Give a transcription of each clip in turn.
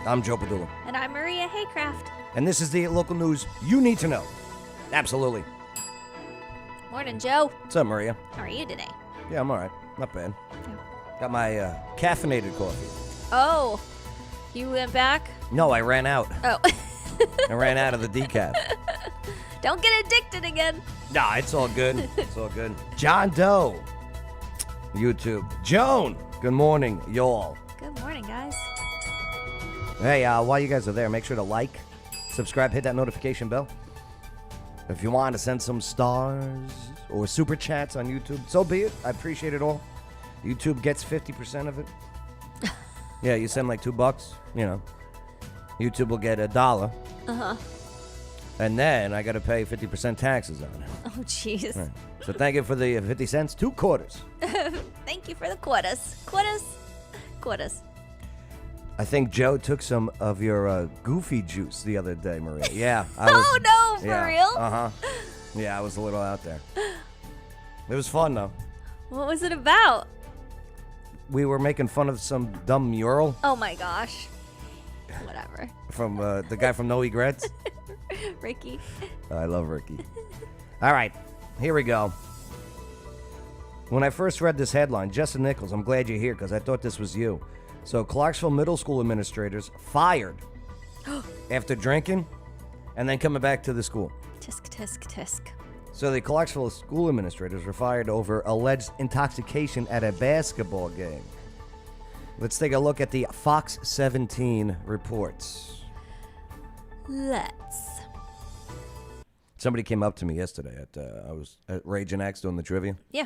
I'm Joe Padula. And I'm Maria Haycraft. And this is the local news you need to know. Absolutely. Morning, Joe. What's up, Maria? How are you today? Yeah, I'm all right. Not bad. Got my caffeinated coffee. Oh, you went back? No, I ran out. Oh. I ran out of the decaf. Don't get addicted again. Nah, it's all good. It's all good. John Doe. YouTube. Joan. Good morning, y'all. Good morning, guys. Hey, while you guys are there, make sure to like, subscribe, hit that notification bell. If you want to send some stars or super chats on YouTube, so be it. I appreciate it all. YouTube gets 50% of it. Yeah, you send like $2, you know. YouTube will get $1. Uh-huh. And then I got to pay 50% taxes on it. Oh, jeez. Right. So thank you for the 50 cents. 2 quarters. Thank you for the quotas. Quotas. I think Joe took some of your goofy juice the other day, Maria. Yeah. No, for real? Uh-huh. Yeah, I was a little out there. It was fun, though. What was it about? We were making fun of some dumb mural. Oh, my gosh. Whatever. From the guy from No Regrets. Ricky. I love Ricky. All right, here we go. When I first read this headline, Justin Nichols, I'm glad you're here because I thought this was you. So Clarksville middle school administrators fired after drinking and then coming back to the school. Tisk, tisk, tisk. So the Clarksville school administrators were fired over alleged intoxication at a basketball game. Let's take a look at the Fox 17 reports. Let's. Somebody came up to me yesterday I was at Raging X doing the trivia. Yeah.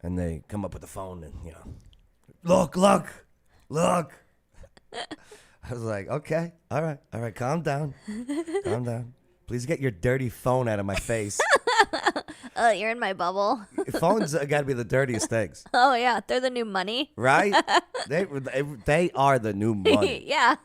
And they come up with the phone and, you know, look. I was like, okay, all right, calm down. Please get your dirty phone out of my face. Oh, you're in my bubble. Phones got to be the dirtiest things. Oh, yeah, they're the new money. Right? They are the new money. Yeah.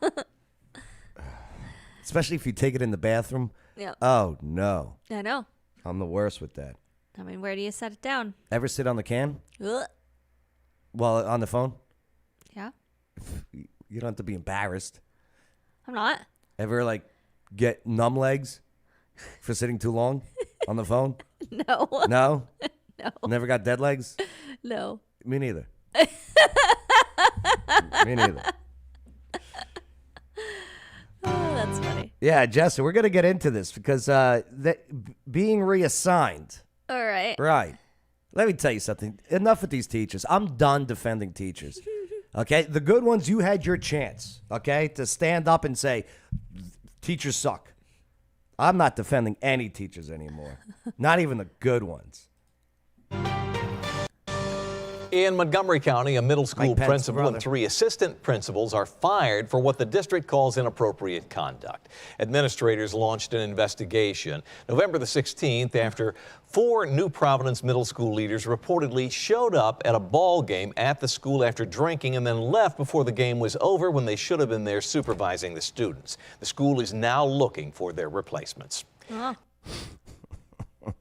Especially if you take it in the bathroom. Yeah. Oh, no. I know. I'm the worst with that. I mean, where do you set it down? Ever sit on the can? Ugh. While on the phone? Yeah. You don't have to be embarrassed. I'm not. Ever, like, get numb legs for sitting too long on the phone? No. No? No. Never got dead legs? No. Me neither. Me neither. Oh, that's funny. Yeah, Jessica, we're going to get into this because being reassigned. All right. Right. Let me tell you something. Enough with these teachers. I'm done defending teachers. Okay? The good ones, you had your chance, okay, to stand up and say, teachers suck. I'm not defending any teachers anymore. Not even the good ones. In Montgomery County, a middle school Mike Pence, principal brother. and 3 assistant principals are fired for what the district calls inappropriate conduct. Administrators launched an investigation November the 16th after 4 New Providence middle school leaders reportedly showed up at a ball game at the school after drinking and then left before the game was over when they should have been there supervising the students. The school is now looking for their replacements.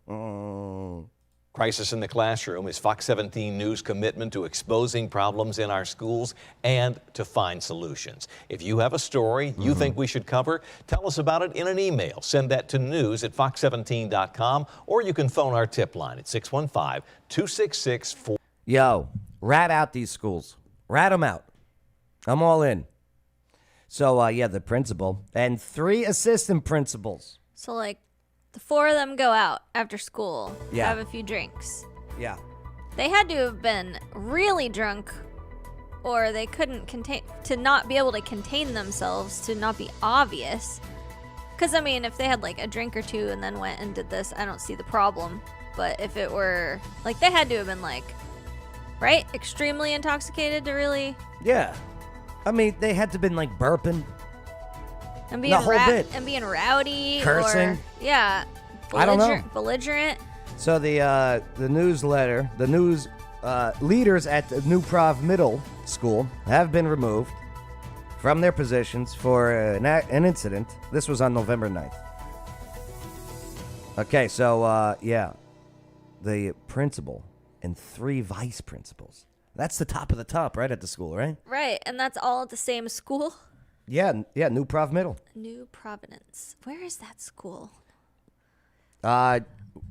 Oh. Crisis in the Classroom is Fox 17 News' commitment to exposing problems in our schools and to find solutions. If you have a story you think we should cover, tell us about it in an email. Send that to news@fox17.com, or you can phone our tip line at 615-266-4. Yo, rat out these schools. Rat them out. I'm all in. So, yeah, the principal and 3 assistant principals. So, like, the 4 of them go out after school, Yeah. have a few drinks. Yeah. They had to have been really drunk, or they couldn't to not be able to contain themselves, to not be obvious. Because, I mean, if they had, like, a drink or 2 and then went and did this, I don't see the problem. But if it were, like, they had to have been, like, right? Extremely intoxicated to really... Yeah. I mean, they had to been, like, burping. And being, The whole bit. And being rowdy. Cursing. Or, yeah. I don't know. Belligerent. So the newsletter, the news leaders at the New Prov Middle School have been removed from their positions for an incident. This was on November 9th. Okay, so, yeah, the principal and 3 vice principals. That's the top of the top, right, at the school, right? Right, and that's all at the same school? Yeah, New Prov Middle. New Providence. Where is that school?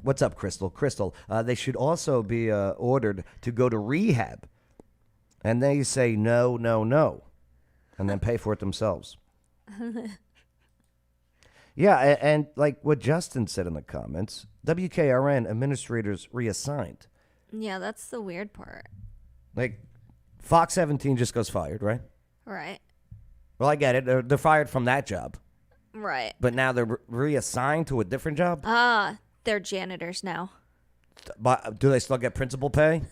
What's up, Crystal? Crystal, they should also be ordered to go to rehab. And they say no, no, no. And then pay for it themselves. Yeah, and like what Justin said in the comments, WKRN administrators reassigned. Yeah, that's the weird part. Like, Fox 17 just goes fired, right? Right. Well, I get it. They're fired from that job. Right. But now they're reassigned to a different job? They're janitors now. But do they still get principal pay?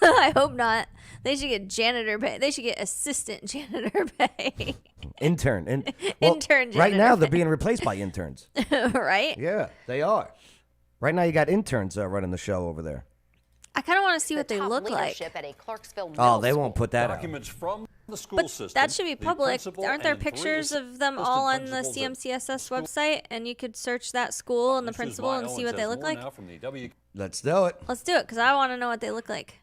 I hope not. They should get janitor pay. They should get assistant janitor pay. Intern. Intern Right now, janitor they're being replaced by interns. Right? Yeah, they are. Right now, you got interns running the show over there. I kind of want to see what they look like. leadership at a Clarksville Oh, they won't put that out. Documents from the school But system. that should be the public. principal Aren't there and three pictures of them assistant all on the principals at CMCSS website? And you could search that school and the This is principal and Mile see what they says look more like. now from the W- Let's do it. Let's do it, because I want to know what they look like.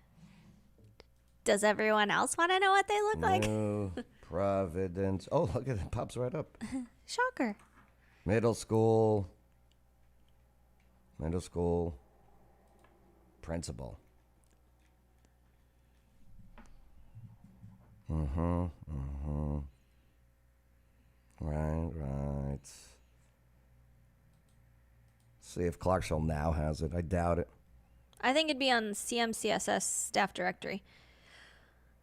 Does everyone else want to know what they look like? New Providence. Oh, look at it. Pops right up. Shocker. Middle school. Principal. Right. See if Clarksville now has it. I doubt it. I think it'd be on CMCSS staff directory.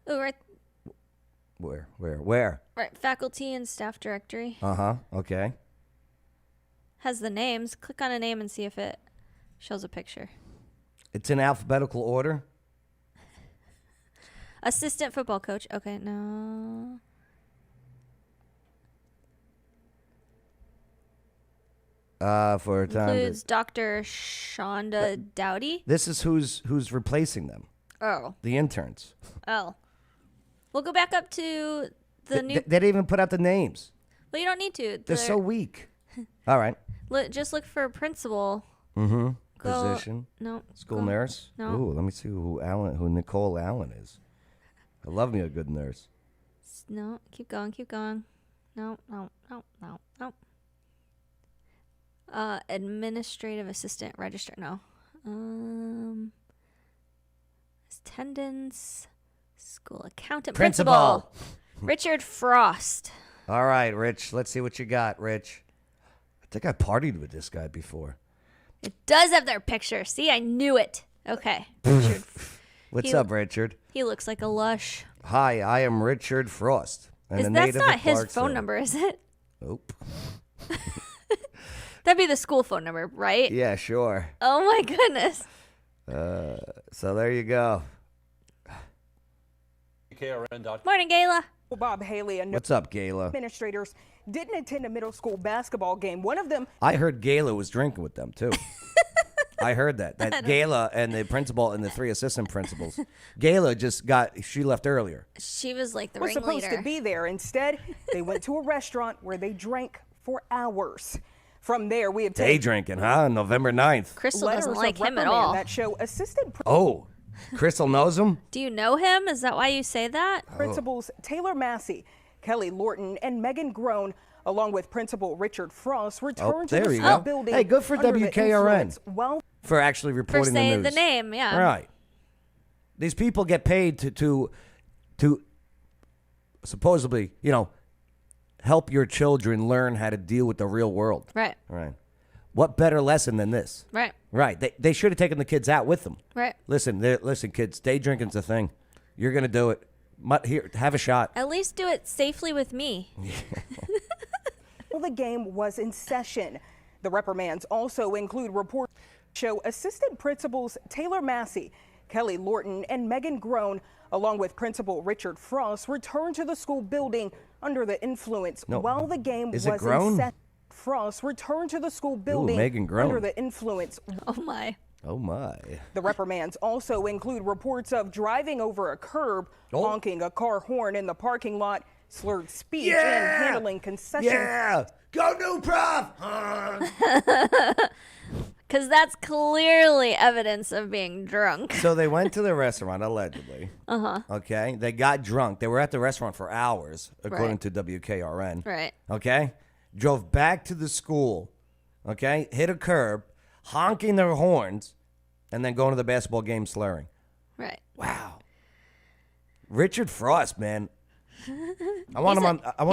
Oh, right. Where? Right. Faculty and staff directory. Okay. Has the names. Click on a name and see if it shows a picture. It's in alphabetical order. Assistant football coach. Okay, no. For time. Includes Dr. Shonda Dowdy. This is who's replacing them. Oh. The interns. Oh. We'll go back up to the new. They didn't even put out the names. Well, you don't need to. They're so weak. All right. Just look for principal. Position. No. School nurse. No. Ooh, let me see who Nicole Allen is. I love me a good nurse. No. Keep going. No. Administrative assistant register. No. Attendance. School accountant. Principal. Richard Frost. All right, Rich. Let's see what you got, Rich. I think I partied with this guy before. It does have their picture. See, I knew it. Okay. Richard. What's up, Richard? He looks like a lush. Hi, I am Richard Frost. And a That's native not of his Clarksville. phone number, is it? Nope. That'd be the school phone number, right? Yeah, sure. Oh my goodness. So there you go. KRN.com. Morning, Gayla. Bob Haley and What's up, Gayla? administrators didn't attend a middle school basketball game. One of them I heard Gayla was drinking with them, too. I heard that Gayla and the principal and the three assistant principals. Gayla she left earlier. She was like the was supposed ringleader. to be there. Instead, they went to a restaurant where they drank for hours. From there, we Day obtained drinking, huh? November 9th. Crystal letters doesn't of like him at reprimand all. that show assistant Oh, Crystal knows him? Do you know him? Is that why you say that? principals Taylor Massey, Kelly Lorton, and Megan Groan, along with Principal Richard Frost, returned to there the you school go. building. Hey, good for under the WKRN. influence while For actually For reporting the saying news. the name, yeah. Right. These people get paid to supposedly, help your children learn how to deal with the real world. Right. Right. What better lesson than this? Right. Right. They should have taken the kids out with them. Right. Listen, kids, day drinking's a thing. You're going to do it. Here, have a shot. At least do it safely with me. the game was in session. The reprimands also include reports show assistant principals Taylor Massey, Kelly Lorton, and Megan Groan, along with Principal Richard Frost, returned to the school building under the influence while the game Is was it Groan? in session. Frost returned to the school building Megan Groan. under the influence. Oh my. Oh, my. The reprimands also include reports of driving over a curb, honking a car horn in the parking lot, slurred speech, and handling concession. Yeah! Go New Prof! Because that's clearly evidence of being drunk. So they went to the restaurant, allegedly. Okay? They got drunk. They were at the restaurant for hours, according to WKRN. Right. Okay? Drove back to the school. Okay? Hit a curb, honking their horns, and then going to the basketball game slurring. Right. Wow. Richard Frost, man. I want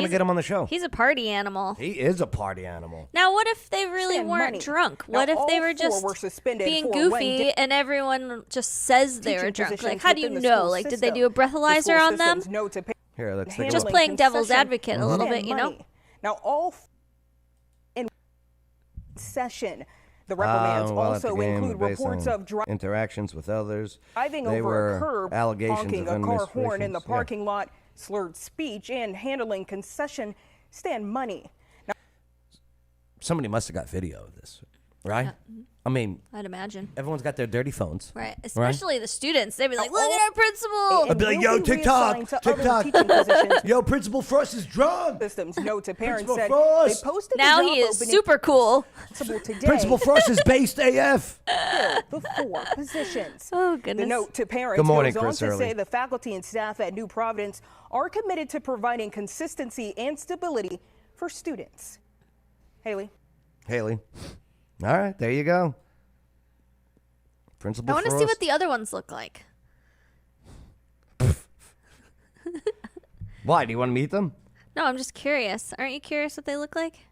to get him on the show. He's a party animal. He is a party animal. Now, what if they really Spend weren't money. drunk? Now, What if they all were four just were suspended being for when goofy and everyone just says they were teaching drunk? positions Like, how do you within the know? school Like, did they do a system. The breathalyzer school on them? systems note to Here, let's take a handling Just look. playing devil's concession advocate a little bit, you know? money. Now, all in session. The reprimands While at the also game, include based reports on of interactions with others. driving They over were a curb, allegations honking of a car horn in the administrations. Yeah. parking lot, slurred speech, and handling concession stand money. Now, Somebody must have got video of this, right? I mean, I'd imagine. everyone's got their dirty phones. Right. Especially the students. They'd be like, look at our principal. I'd be like, will yo, be TikTok, reassigned to other TikTok. teaching positions. Yo, Principal Frost is drunk. Systems note to parents Principal said Frost. they posted Now the he job is opening super cool. possible today. Principal Frost is based AF. The four positions. Oh, The goodness. note to parents Good morning, goes on Chris to Early. say the faculty and staff at New Providence are committed to providing consistency and stability for students. Haley. Haley. All right, there you go. Principal I want to Frost. see what the other ones look like. Why? Do you want to meet them? No, I'm just curious. Aren't you curious what they look like?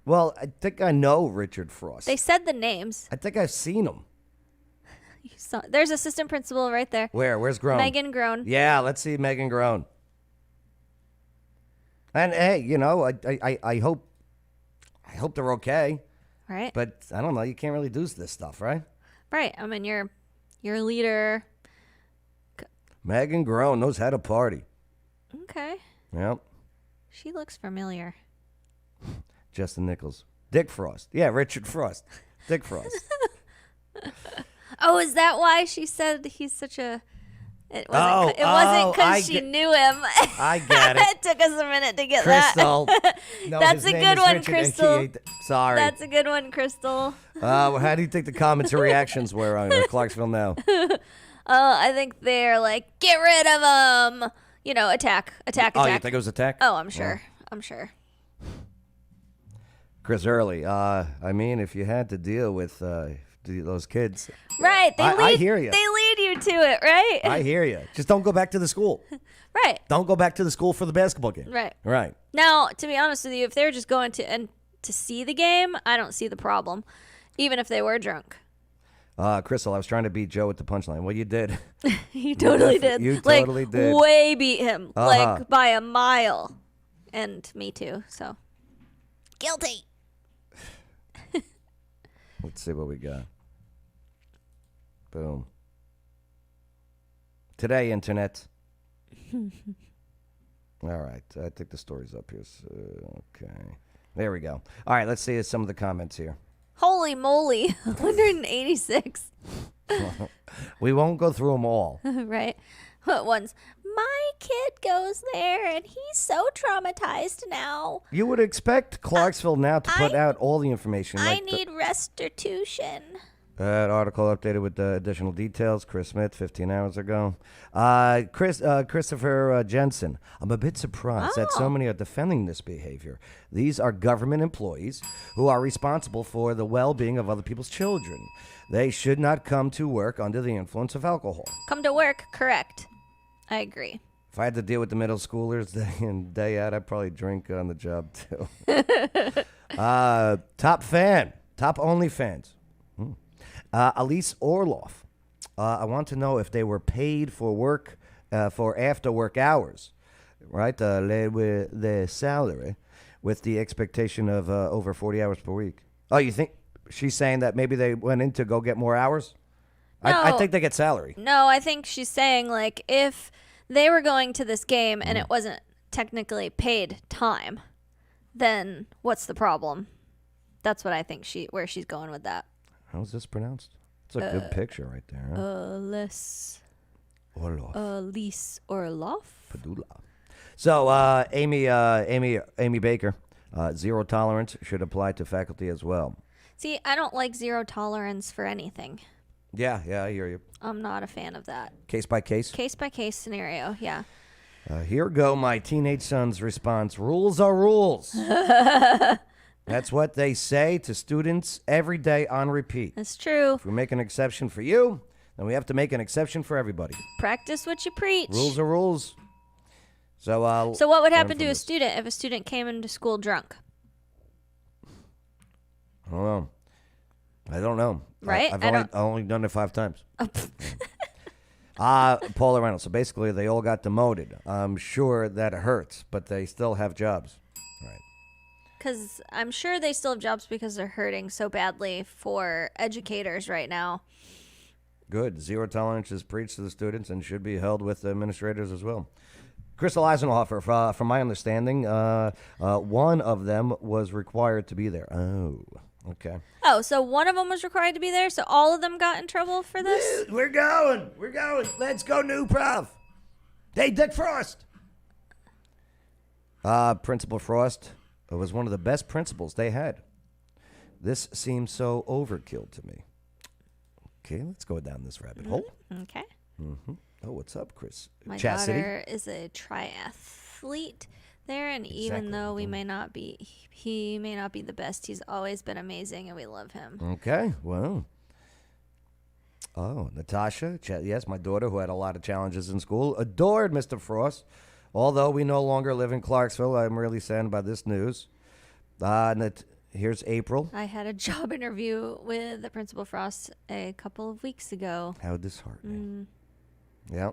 Well, I think I know Richard Frost. They said the names. I think I've seen him. You saw, there's assistant principal right there. Where? Where's Grown? Megan Grown. Yeah, let's see Megan Grown. And hey, you know, I hope they're okay. Right. But I don't know. You can't really do this stuff, right? Right. I mean, you're a leader. Megan Grown knows how to party. Okay. Yep. She looks familiar. Justin Nichols. Dick Frost. Yeah, Richard Frost. Dick Frost. Oh, is that why she said he's such a... It Oh, wasn't, it wasn't I because she get- knew him. I get it. It took us a minute to get Crystal. that. No, That's his a name good is one, Richard, Crystal. aka Sorry. That's a good one, Crystal. How do you think the comments or reactions were on Clarksville now? I think they're like, get rid of him. You know, attack. Oh, you think it was attack? Oh, I'm sure. I'm sure. Chris Early. I mean, if you had to deal with those kids, Right. I hear ya. They lead you to it, right? I hear you. Just don't go back to the school. Right. Don't go back to the school for the basketball game. Right. Right. Now, to be honest with you, if they're just going to see the game, I don't see the problem, even if they were drunk. Crystal, I was trying to beat Joe with the punchline. Well, you did. You totally did. You Like, totally did. way beat him, Uh-huh. like by a mile, and me too. So guilty. Let's see what we got. Boom. Today, Internet. All right. I think the story's up here. So, okay. There we go. All right. Let's see some of the comments here. Holy moly, 186. We won't go through them all. Right? What ones? My kid goes there and he's so traumatized now. You would expect Clarksville now to put out all the information. I like need restitution. that article updated with additional details. Chris Smith, 15 hours ago. Christopher Jensen. I'm a bit surprised that so many are defending this behavior. These are government employees who are responsible for the well-being of other people's children. They should not come to work under the influence of alcohol. Come to work, correct. I agree. If I had to deal with the middle schoolers day in, day out, I'd probably drink on the job too. Top only fans. Elise Orloff. I want to know if they were paid for work, for after work hours, right? The salary with the expectation of over 40 hours per week. Oh, you think she's saying that maybe they went in to go get more hours? I No. think they get salary. No, I think she's saying, like, if they were going to this game and it wasn't technically paid time, then what's the problem? That's what I think where she's going with that. How's this pronounced? It's a good picture right there. Huh? Elise Orloff. Padula. So, Amy Baker, zero tolerance should apply to faculty as well. See, I don't like zero tolerance for anything. Yeah, I hear you. I'm not a fan of that. Case by case? Case by case scenario, yeah. Here go my teenage son's response. Rules are rules. That's what they say to students every day on repeat. That's true. If we make an exception for you, then we have to make an exception for everybody. Practice what you preach. Rules are rules. So what would happen to a student if a student came into school drunk? I don't know. Right? I've only done it 5 times. Paula Reynolds. So basically, they all got demoted. I'm sure that hurts, but they still have jobs. Right. Because I'm sure they still have jobs because they're hurting so badly for educators right now. Good. Zero tolerance is preached to the students and should be held with the administrators as well. Crystal Eisenhofer, from my understanding, one of them was required to be there. Oh, okay. Oh, so one of them was required to be there, so all of them got in trouble for this? We're going. Let's go, new prof. Hey, Dick Frost. Principal Frost was one of the best principals they had. This seems so overkill to me. Okay, let's go down this rabbit hole. Okay. Oh, what's up, Chris? My Chastity? daughter is a triathlete there, and even though he may not be the best, he's always been amazing, and we love him. Okay, well. Oh, Natasha, yes, my daughter, who had a lot of challenges in school, adored Mr. Frost. Although we no longer live in Clarksville, I'm really saddened by this news. Here's April. I had a job interview with the Principal Frost a couple of weeks ago. How disheartening. Yeah.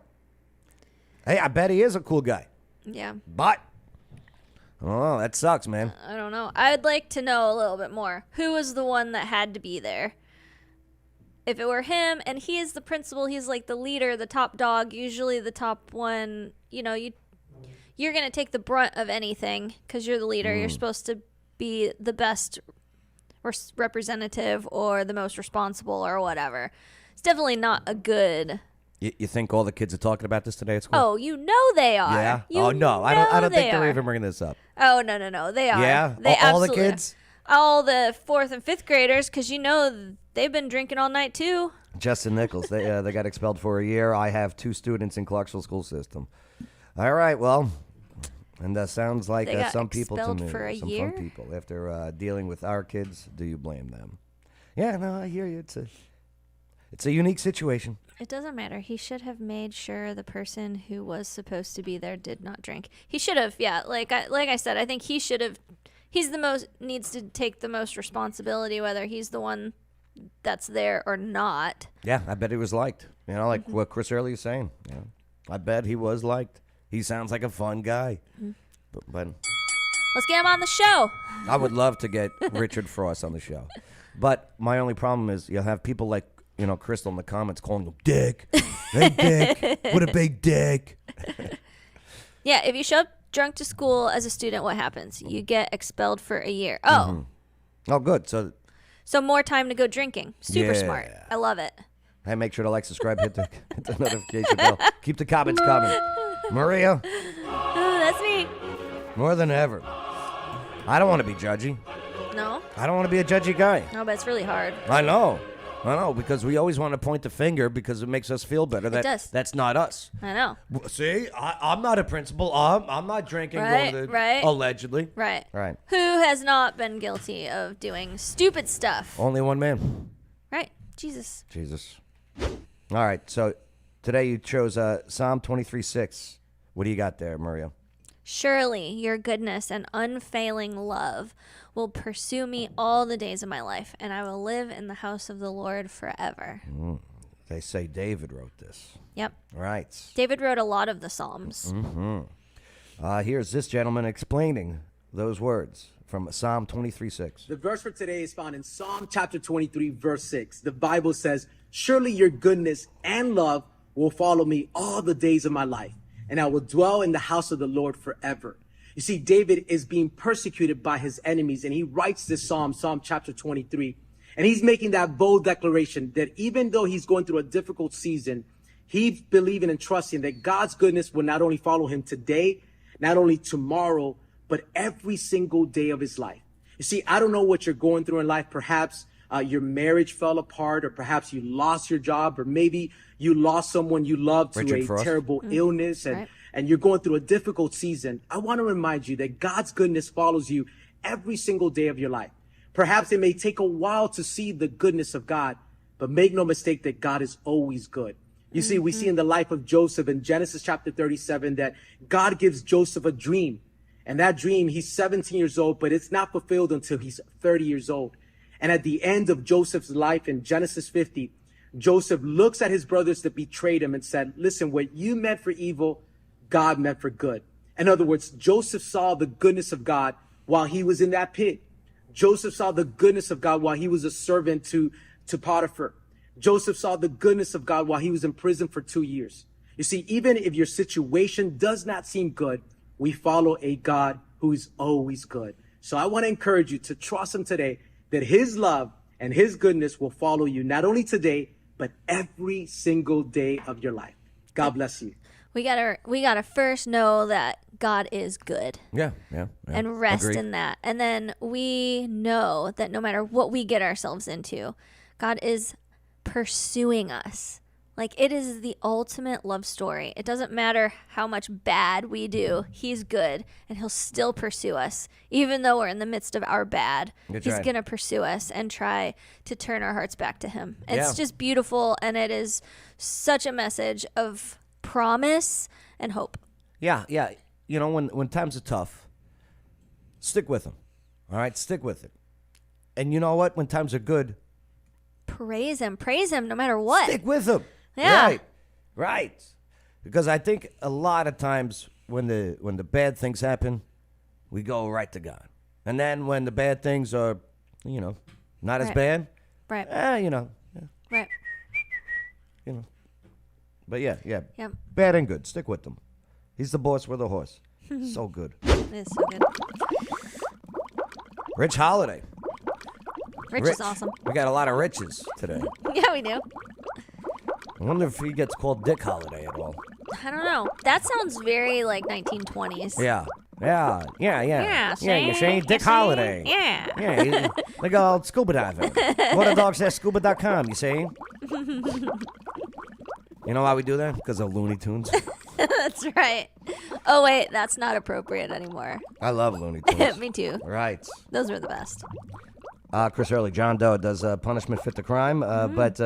Hey, I bet he is a cool guy. Yeah. But, oh, that sucks, man. I don't know. I'd like to know a little bit more. Who was the one that had to be there? If it were him, and he is the principal, he's like the leader, the top dog, usually the top one, you're going to take the brunt of anything because you're the leader. You're supposed to be the best representative or the most responsible or whatever. It's definitely not a good... You think all the kids are talking about this today at school? Oh, they are. Yeah? You Oh, no. I don't think they're are. even bringing this up. Oh, no. They are. Yeah? They All the absolutely kids? are. All the 4th and 5th graders, because they've been drinking all night too. Justin Nichols, they got expelled for a year. I have 2 students in Clarksville school system. All right, well, and that sounds like They got some people to expelled me. for a some year? fun people. After dealing with our kids, do you blame them? Yeah, no, I hear you. It's a unique situation. It doesn't matter. He should have made sure the person who was supposed to be there did not drink. He should have, yeah. Like I said, I think he should have. Needs to take the most responsibility, whether he's the one that's there or not. Yeah, I bet he was liked. Like what Chris earlier is saying. Yeah, I bet he was liked. He sounds like a fun guy. But Let's get him on the show. I would love to get Richard Frost on the show. But my only problem is you'll have people like, Crystal in the comments calling him Dick. Hey, Dick. What a big dick. Yeah, if you show up drunk to school as a student, what happens? You get expelled for a year. Oh. Oh, good. So more time to go drinking. Super Yeah. smart. I love it. hey, make sure to like, subscribe, hit the notification bell. Keep the comments coming. Maria, Oh, that's me. more than ever. I don't want to be judgy. No? I don't want to be a judgy guy. No, but it's really hard. I know, because we always want to point the finger because it makes us feel better. does. That's not us. I know. See, I'm not a principal. I'm not drinking. Right, going to, right. Allegedly. Right. Right. Who has not been guilty of doing stupid stuff? Only one man. Right. Jesus. All right. So today you chose Psalm 23:6. What do you got there, Maria? Surely your goodness and unfailing love will pursue me all the days of my life, and I will live in the house of the Lord forever. They say David wrote this. Yep. Right. David wrote a lot of the Psalms. Here's this gentleman explaining those words from Psalm 23:6. The verse for today is found in Psalm chapter 23, verse 6. The Bible says, surely your goodness and love will follow me all the days of my life, and I will dwell in the house of the Lord forever. You see, David is being persecuted by his enemies, and he writes this psalm, Psalm chapter 23, and he's making that bold declaration that even though he's going through a difficult season, he's believing and trusting that God's goodness will not only follow him today, not only tomorrow, but every single day of his life. You see, I don't know what you're going through in life. Perhaps your marriage fell apart, or perhaps you lost your job, or maybe you lost someone you loved to Richard a Frost. terrible illness, Right. and you're going through a difficult season. I want to remind you that God's goodness follows you every single day of your life. Perhaps it may take a while to see the goodness of God, but make no mistake that God is always good. You see, we see in the life of Joseph in Genesis chapter 37 that God gives Joseph a dream. And that dream, he's 17 years old, but it's not fulfilled until he's 30 years old. And at the end of Joseph's life in Genesis 50, Joseph looks at his brothers that betrayed him and said, listen, what you meant for evil, God meant for good. In other words, Joseph saw the goodness of God while he was in that pit. Joseph saw the goodness of God while he was a servant to Potiphar. Joseph saw the goodness of God while he was in prison for 2 years. You see, even if your situation does not seem good, we follow a God who is always good. So I want to encourage you to trust him today, that his love and his goodness will follow you not only today, but every single day of your life. God bless you. We gotta first know that God is good. Yeah. And rest Agreed. in that. And then we know that no matter what we get ourselves into, God is pursuing us. Like, it is the ultimate love story. It doesn't matter how much bad we do. He's good, and he'll still pursue us. Even though we're in the midst of our bad, That's he's right. going to pursue us and try to turn our hearts back to him. It's Yeah. just beautiful, and it is such a message of promise and hope. Yeah. You know, when times are tough, stick with them. All right, stick with it. And you know what? When times are good, Praise him no matter what. stick with them. Yeah. Right. Because I think a lot of times when the bad things happen, we go right to God. And then when the bad things are, not as Right. bad, Right. Right. Right. But yeah. Yep. Bad and good. Stick with them. He's the boss, we're the horse. So good. It's so good. Rich Holiday. Rich is awesome. We got a lot of riches today. Yeah, we do. I wonder if he gets called Dick Holiday at all. I don't know. That sounds very like 1920s. Yeah. Yeah, Yeah, you see? see? You Dick see? Holiday. Yeah. Yeah, like old scuba diving. Go to dogs.scuba.com, you see? You know why we do that? Because of Looney Tunes. That's right. Oh, wait. That's not appropriate anymore. I love Looney Tunes. Me too. Right. Those were the best. Chris Early, John Doe, does punishment fit the crime? But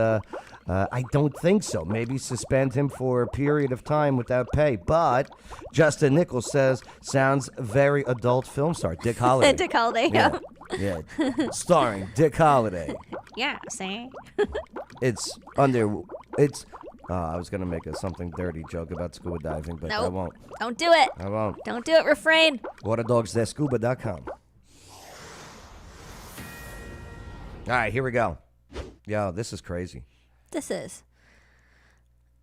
I don't think so. Maybe suspend him for a period of time without pay. But Justin Nichols says, sounds very adult film star. Dick Holiday. Dick Holiday. Yeah. Starring Dick Holiday. Yeah, see? It's I was going to make a something dirty joke about scuba diving, but I Nope. won't. Don't do it. I won't. Don't do it. Refrain. Waterdogs.scuba.com. All right, here we go. Yo, this is crazy. This is.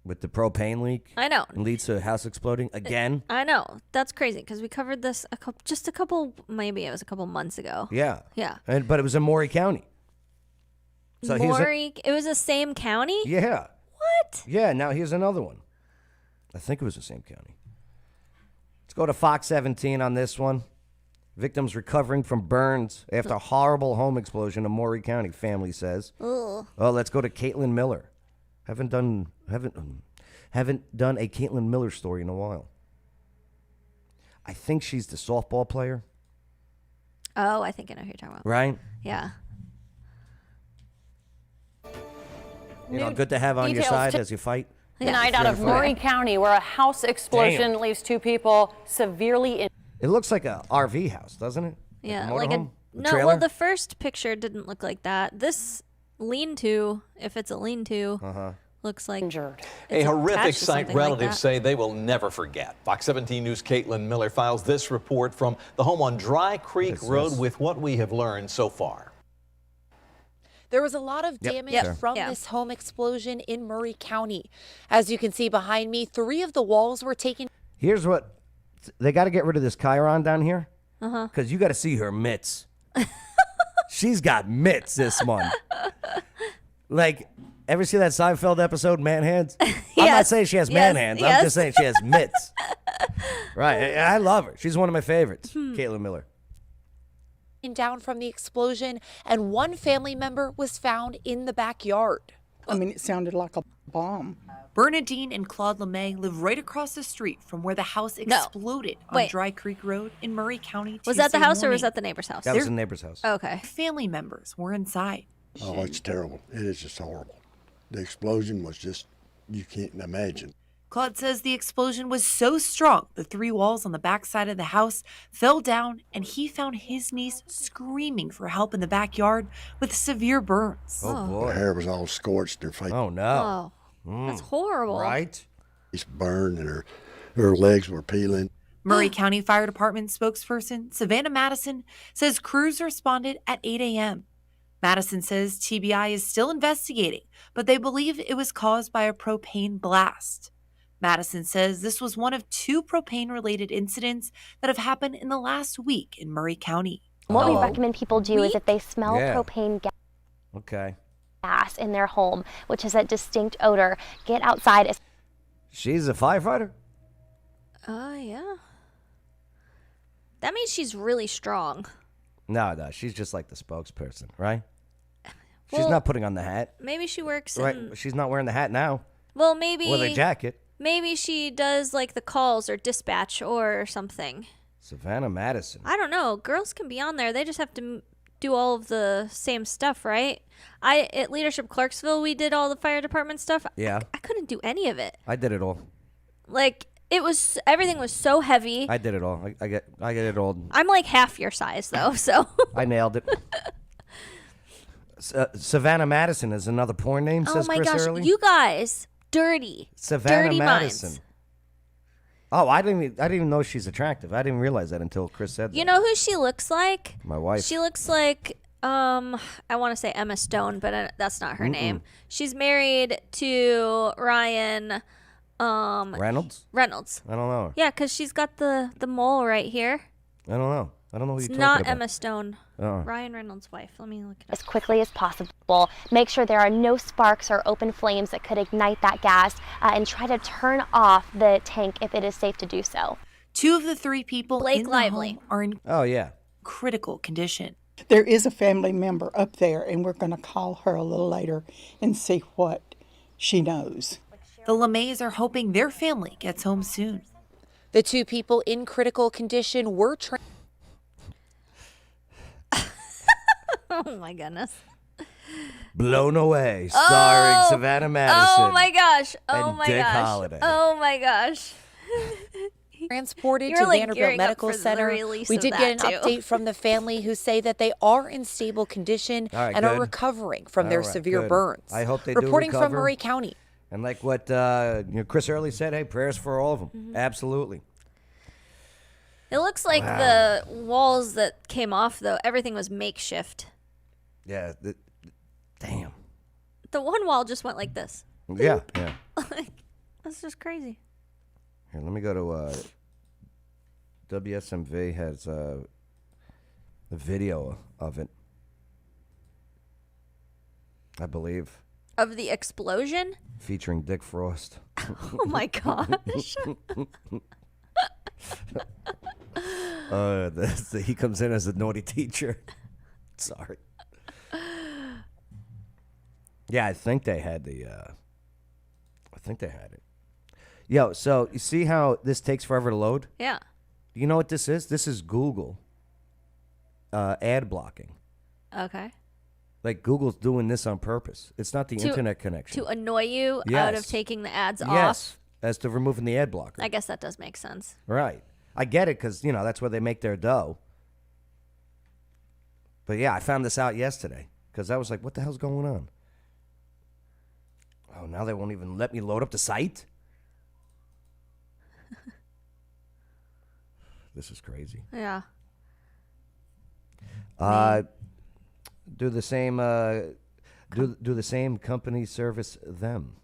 With the propane leak. I know. Leads to a house exploding again. I know. That's crazy because we covered this maybe it was a couple months ago. Yeah. Yeah. But it was in Maury County. So it was the same county? Yeah. What? Yeah, now here's another one. I think it was the same county. Let's go to Fox 17 on this one. Victims recovering from burns after a horrible home explosion in Maury County, family says. Ugh. Oh, let's go to Caitlin Miller. Haven't done a Caitlin Miller story in a while. I think she's the softball player. Oh, I think I know who you're talking about. Right? Yeah. Good to have on your details side to- as you fight. Tonight out of Maury County, where a house explosion leaves 2 people severely injured. It looks like a RV house, doesn't it? Yeah, like a motorhome? no. Trailer? Well, the first picture didn't look like that. This lean-to, if it's a lean-to, looks like Injured. A it's horrific attached to sight something like relatives that. say they will never forget. Fox 17 News' Caitlin Miller files this report from the home on Dry Creek What is Road this? with what we have learned so far. There was a lot of damage Sure. from Yeah. this home explosion in Maury County. As you can see behind me, 3 of the walls were taken. Here's what they got to get rid of this Chiron down here. Because you got to see her mitts. She's got mitts, this one. Like, ever see that Seinfeld episode, Man Hands? I'm not Yes. saying she has Yes. man hands. I'm Yes. just saying she has mitts. Right. I love her. She's one of my favorites, Caitlin Miller. down from the explosion, and one family member was found in the backyard. I mean, it sounded like a bomb. Bernadine and Claude LeMay live right across the street from where the house exploded on Dry Creek Road in Murray County. Was that the Tuesday house or was morning. that the neighbor's house? That was the neighbor's house. Okay. Family members were inside. Oh, it's terrible. It is just horrible. The explosion was just, you can't imagine. Claude says the explosion was so strong, the 3 walls on the back side of the house fell down, and he found his niece screaming for help in the backyard with severe burns. Oh, boy. Her hair was all scorched, her face Oh, no. Oh, that's horrible. Right? burned, and her legs were peeling. Murray County Fire Department spokesperson Savannah Madison says crews responded at 8 a.m. Madison says TBI is still investigating, but they believe it was caused by a propane blast. Madison says this was one of 2 propane-related incidents that have happened in the last week in Murray County. What we recommend people do is if they smell propane gas in their home, which is a distinct odor, get outside. She's a firefighter? Yeah. That means she's really strong. No, she's just like the spokesperson, right? She's Well, not putting on the hat. Maybe she works Right? in... She's not wearing the hat now. Well, maybe... Or the jacket. Maybe she does, like, the calls or dispatch or something. Savannah Madison. I don't know. Girls can be on there. They just have to do all of the same stuff, right? At Leadership Clarksville, we did all the fire department stuff. Yeah. I couldn't do any of it. I did it all. Like, everything was so heavy. I did it all. I get it all. I'm like half your size, though, so. I nailed it. Savannah Madison is another porn name, says Oh my Chris gosh, Early. you guys, dirty. Savannah dirty Madison. minds. Oh, I didn't even know she's attractive. I didn't realize that until Chris said that. You know who she looks like? My wife. She looks like, I want to say Emma Stone, but that's not her name. She's married to Ryan Reynolds? Reynolds. I don't know her. Yeah, because she's got the mole right here. I don't know. I don't know who It's you're not talking about. Emma Stone. Oh. Ryan Reynolds' wife. Let me look it up. As quickly as possible. Make sure there are no sparks or open flames that could ignite that gas, and try to turn off the tank if it is safe to do so. 2 of the 3 people Blake in the Lively. home are in Oh, yeah. critical condition. There is a family member up there, and we're going to call her a little later and see what she knows. The LeMays are hoping their family gets home soon. The 2 people in critical condition were Oh my goodness. Blown Away, starring Savannah Madison. Oh my gosh. Oh and my Dick gosh. Holiday. Oh my gosh. transported You're, to like, Vanderbilt gearing up Medical for the Center. release We of did get that, an too. update from the family who say that they are in stable condition All right, and are good. recovering from their All right, severe good. burns. I hope they do Reporting from recover. Murray County. And like what Chris Early said, hey, prayers for all of them. Mm-hmm. Absolutely. It looks like the walls that came off, though, everything was makeshift. Yeah. Damn. The one wall just went like this. Yeah, yeah. Like, that's just crazy. Here, let me go to WSMV has a video of it, I believe, Of the explosion? featuring Dick Frost. Oh my gosh. He comes in as a naughty teacher. Sorry. Yeah, I think they had it. Yo, so you see how this takes forever to load? Yeah. You know what this is? This is Google ad blocking. Okay. Like Google's doing this on purpose. It's not the internet connection. To annoy you out of Yes. taking the ads Yes, off. as to removing the ad blocker. I guess that does make sense. Right. I get it because, that's where they make their dough. But yeah, I found this out yesterday because I was like, what the hell's going on? Oh, now they won't even let me load up the site? This is crazy. Yeah. Do the same do the same company service them.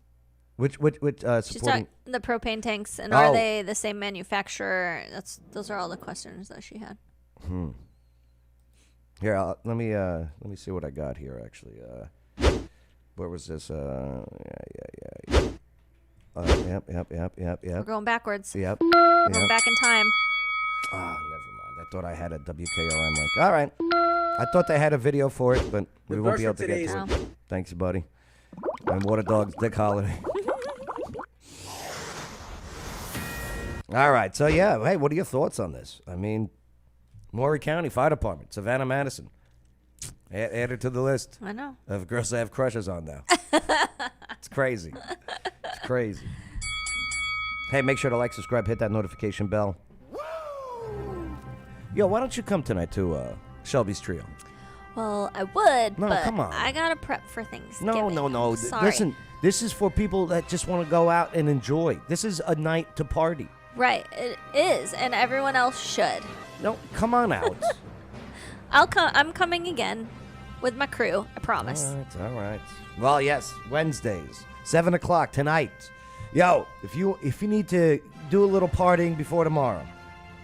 Which She's supporting talking the propane tanks, and Oh. are they the same manufacturer? Those are all the questions that she had. Here, let me see what I got here. Actually, where was this? Yep. We're going backwards. Yep. We're going back in time. Oh, never mind. I thought I had a WKRM link. All right. I thought they had a video for it, but we The won't verse be able for to get today to is- it. Thanks, buddy. And Water Dog's Dick Holiday. All right, so yeah, hey, what are your thoughts on this? I mean, Maury County Fire Department, Savannah Madison. Add it to the list I know. of girls I have crushes on now. It's crazy. It's crazy. Hey, make sure to like, subscribe, hit that notification bell. Yo, why don't you come tonight to Shelby's Trio? Well, I would, No, but come on. I gotta prep for Thanksgiving. No. Sorry. Listen, this is for people that just want to go out and enjoy. This is a night to party. Right, it is, and everyone else should. No, come on out. I'm coming again with my crew. I promise. All right. Well, yes, Wednesdays, 7 o'clock tonight. Yo, if you need to do a little partying before tomorrow,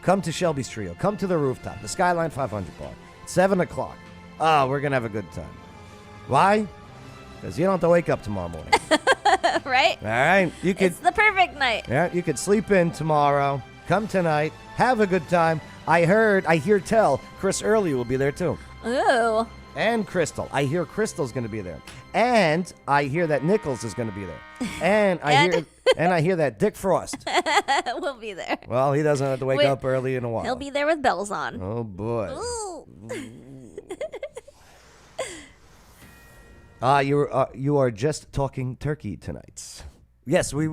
come to Shelby's Trio. Come to the rooftop, the Skyline 500 bar. 7 o'clock. Oh, we're gonna have a good time. Why? Because you don't have to wake up tomorrow morning. Right? All right, you could. It's the perfect night. Yeah, you could sleep in tomorrow. Come tonight. Have a good time. I hear tell, Chris Early will be there too. Ooh. And Crystal. I hear Crystal's going to be there. And I hear that Nichols is going to be there. And I hear that Dick Frost. We'll be there. Well, he doesn't have to wake up early in a while. He'll be there with bells on. Oh boy. Ooh. You are just talking turkey tonight. Yes, we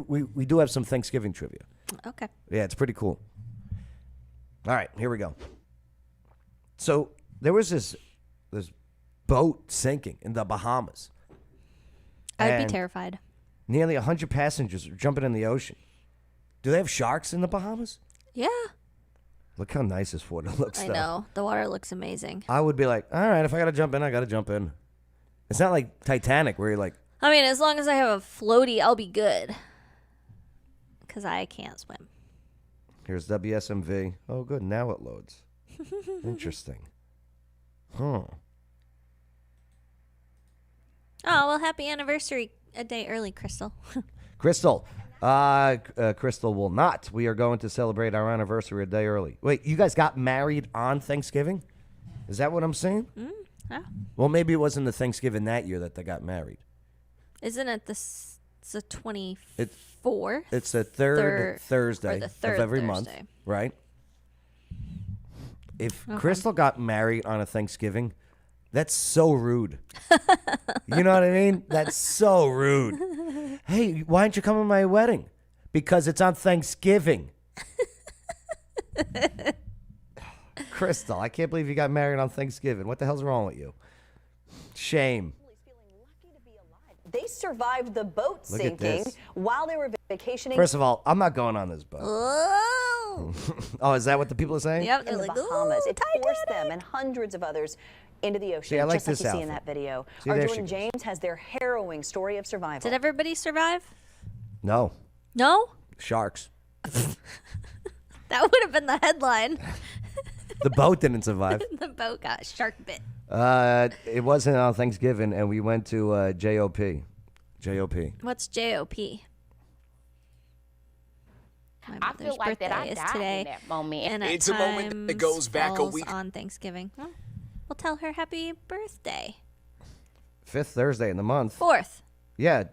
do have some Thanksgiving trivia. Okay. Yeah, it's pretty cool. All right, here we go. So there was this boat sinking in the Bahamas. I'd be And terrified. Nearly 100 passengers are jumping in the ocean. Do they have sharks in the Bahamas? Yeah. Look how nice this water looks. I though. know. The water looks amazing. I would be like, all right, if I got to jump in, I got to jump in. It's not like Titanic where you're like, I mean, as long as I have a floaty, I'll be good. Because I can't swim. here's WSMV. Oh, good. Now it loads. Interesting. Huh. Oh, well, happy anniversary a day early, Crystal. Crystal. Crystal will not. We are going to celebrate our anniversary a day early. Wait, you guys got married on Thanksgiving? Is that what I'm saying? Yeah. Well, maybe it wasn't the Thanksgiving that year that they got married. Isn't it the 24th? It's the third Thursday or the third of every Thursday. month, right? If Crystal got married on a Thanksgiving, that's so rude. You know what I mean? That's so rude. Hey, why aren't you coming to my wedding? Because it's on Thanksgiving. Crystal, I can't believe you got married on Thanksgiving. What the hell's wrong with you? Shame. They survived the boat Look at sinking this. while they were vacationing First of all, I'm not going on this boat. Oh. Oh, is that what the people are saying? Yep. in They're the like, Bahamas. "Ooh, It forced them and hundreds of others into the ocean, See, I like just like this you see in outfit. that video. See, Our there Jordan she goes. James has their harrowing story of survival. Did everybody survive? No. No? Sharks. That would have been the headline. The boat didn't survive. The boat got shark bit. It wasn't on Thanksgiving, and we went to JOP. JOP. What's JOP? My I mother's feel like that birthday I is died today, in that moment. and It's a moment that goes back a falls week. on Thanksgiving. Well, we'll tell her happy birthday. 5th Thursday in the month. 4th. Yeah.